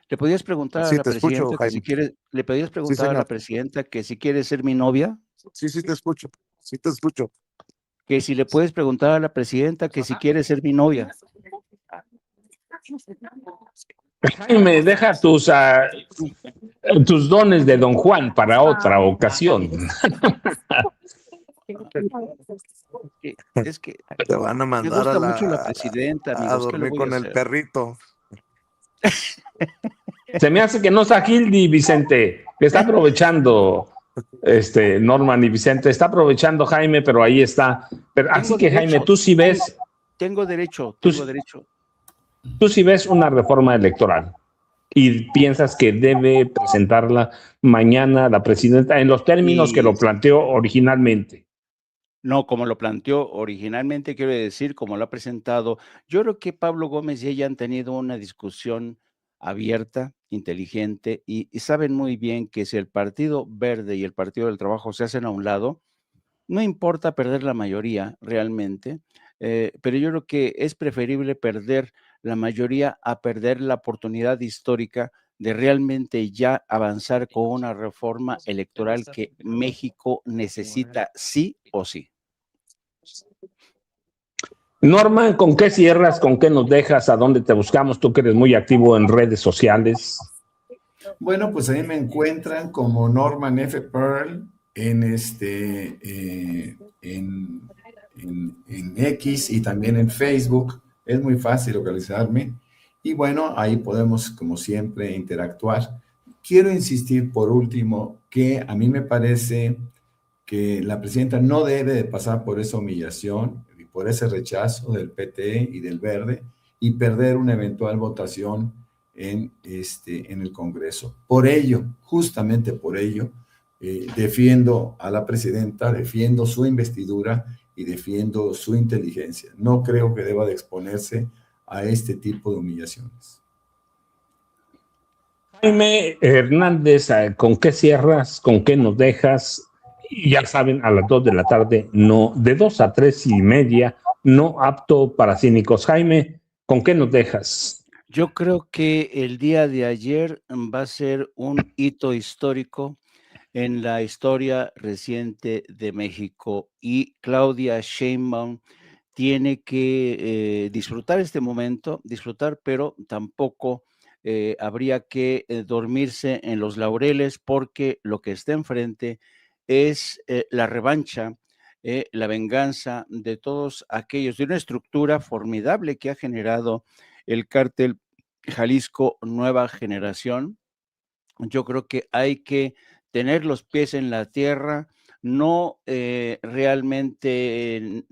¿Le podías preguntar a la presidenta que si quiere, le podías preguntar a la presidenta que si quiere ser mi novia? Sí, te escucho. Sí, te escucho. Que si le puedes preguntar a la presidenta que si quiere ser mi novia. Jaime, deja tus dones de Don Juan para otra ocasión. Es que te van a mandar me gusta mucho la presidenta, amigos, a dormir con el perrito. Se me hace que no está Gildy, Vicente, que está aprovechando Norman y Vicente, está aprovechando Jaime, pero ahí está. Pero, así que Jaime, tú sí ves. Tengo derecho. Tú sí ves una reforma electoral y piensas que debe presentarla mañana la presidenta en los términos que lo planteó originalmente. No, como lo planteó originalmente, quiero decir, como lo ha presentado. Yo creo que Pablo Gómez y ella han tenido una discusión abierta, inteligente, y saben muy bien que si el Partido Verde y el Partido del Trabajo se hacen a un lado, no importa perder la mayoría realmente. pero yo creo que es preferible perder la mayoría a perder la oportunidad histórica de realmente ya avanzar con una reforma electoral que México necesita sí o sí. Norman, ¿con qué cierras? ¿Con qué nos dejas? ¿A dónde te buscamos? Tú que eres muy activo en redes sociales. Bueno, pues ahí me encuentran como Norman F. Pearl en en X y también en Facebook. Es muy fácil localizarme. Y bueno, ahí podemos, como siempre, interactuar. Quiero insistir, por último, que a mí me parece que la presidenta no debe de pasar por esa humillación y por ese rechazo del PT y del Verde y perder una eventual votación en el Congreso. Por ello, justamente por ello, defiendo a la presidenta, defiendo su investidura y defiendo su inteligencia. No creo que deba de exponerse a este tipo de humillaciones. Jaime Hernández, ¿con qué cierras? ¿Con qué nos dejas? Y ya saben, a las 2 de la tarde, no, de 2 a 3:30, no apto para cínicos. Jaime, ¿con qué nos dejas? Yo creo que el día de ayer va a ser un hito histórico en la historia reciente de México y Claudia Sheinbaum tiene que disfrutar este momento, disfrutar, pero tampoco habría que dormirse en los laureles porque lo que está enfrente es la revancha, la venganza de todos aquellos, de una estructura formidable que ha generado el cártel Jalisco Nueva Generación. Yo creo que hay que tener los pies en la tierra, no realmente,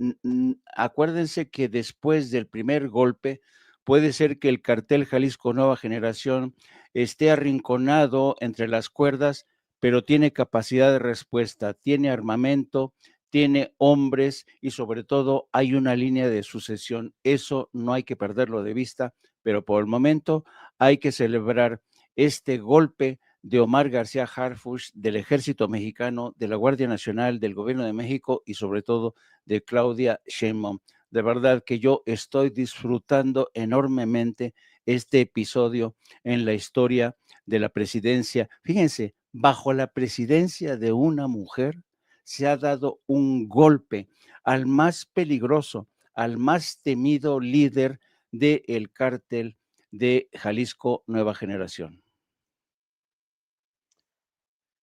acuérdense que después del primer golpe puede ser que el cartel Jalisco Nueva Generación esté arrinconado entre las cuerdas, pero tiene capacidad de respuesta, tiene armamento, tiene hombres y sobre todo hay una línea de sucesión. Eso no hay que perderlo de vista, pero por el momento hay que celebrar este golpe de Omar García Harfuch, del Ejército Mexicano, de la Guardia Nacional, del Gobierno de México y sobre todo de Claudia Sheinbaum. De verdad que yo estoy disfrutando enormemente este episodio en la historia de la presidencia. Fíjense, bajo la presidencia de una mujer se ha dado un golpe al más peligroso, al más temido líder del cártel de Jalisco Nueva Generación.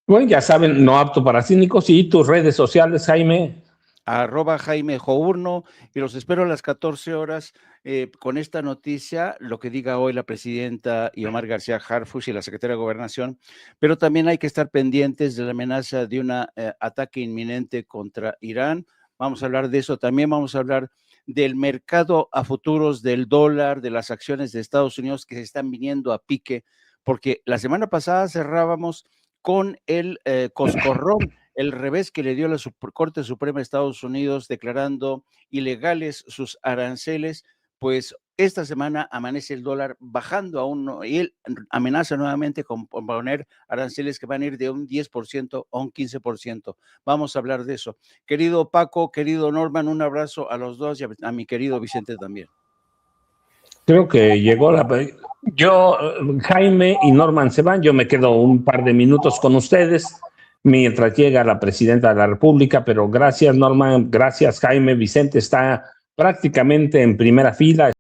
Bueno, ya saben, no apto para cínicos. Y tus redes sociales, Jaime. @Jaime Journo, y los espero a las 14 horas con esta noticia, lo que diga hoy la presidenta y Omar García Harfuch y la secretaria de Gobernación, pero también hay que estar pendientes de la amenaza de un ataque inminente contra Irán. Vamos a hablar de eso, también vamos a hablar del mercado a futuros del dólar, de las acciones de Estados Unidos que se están viniendo a pique, porque la semana pasada cerrábamos con el coscorrón, el revés que le dio la Corte Suprema de Estados Unidos declarando ilegales sus aranceles, pues esta semana amanece el dólar bajando aún y él amenaza nuevamente con poner aranceles que van a ir de un 10% a un 15%. Vamos a hablar de eso. Querido Paco, querido Norman, un abrazo a los dos y a mi querido Vicente también. Creo que llegó yo, Jaime y Norman se van, yo me quedo un par de minutos con ustedes mientras llega la presidenta de la República, pero gracias Norman, gracias Jaime, Vicente está prácticamente en primera fila.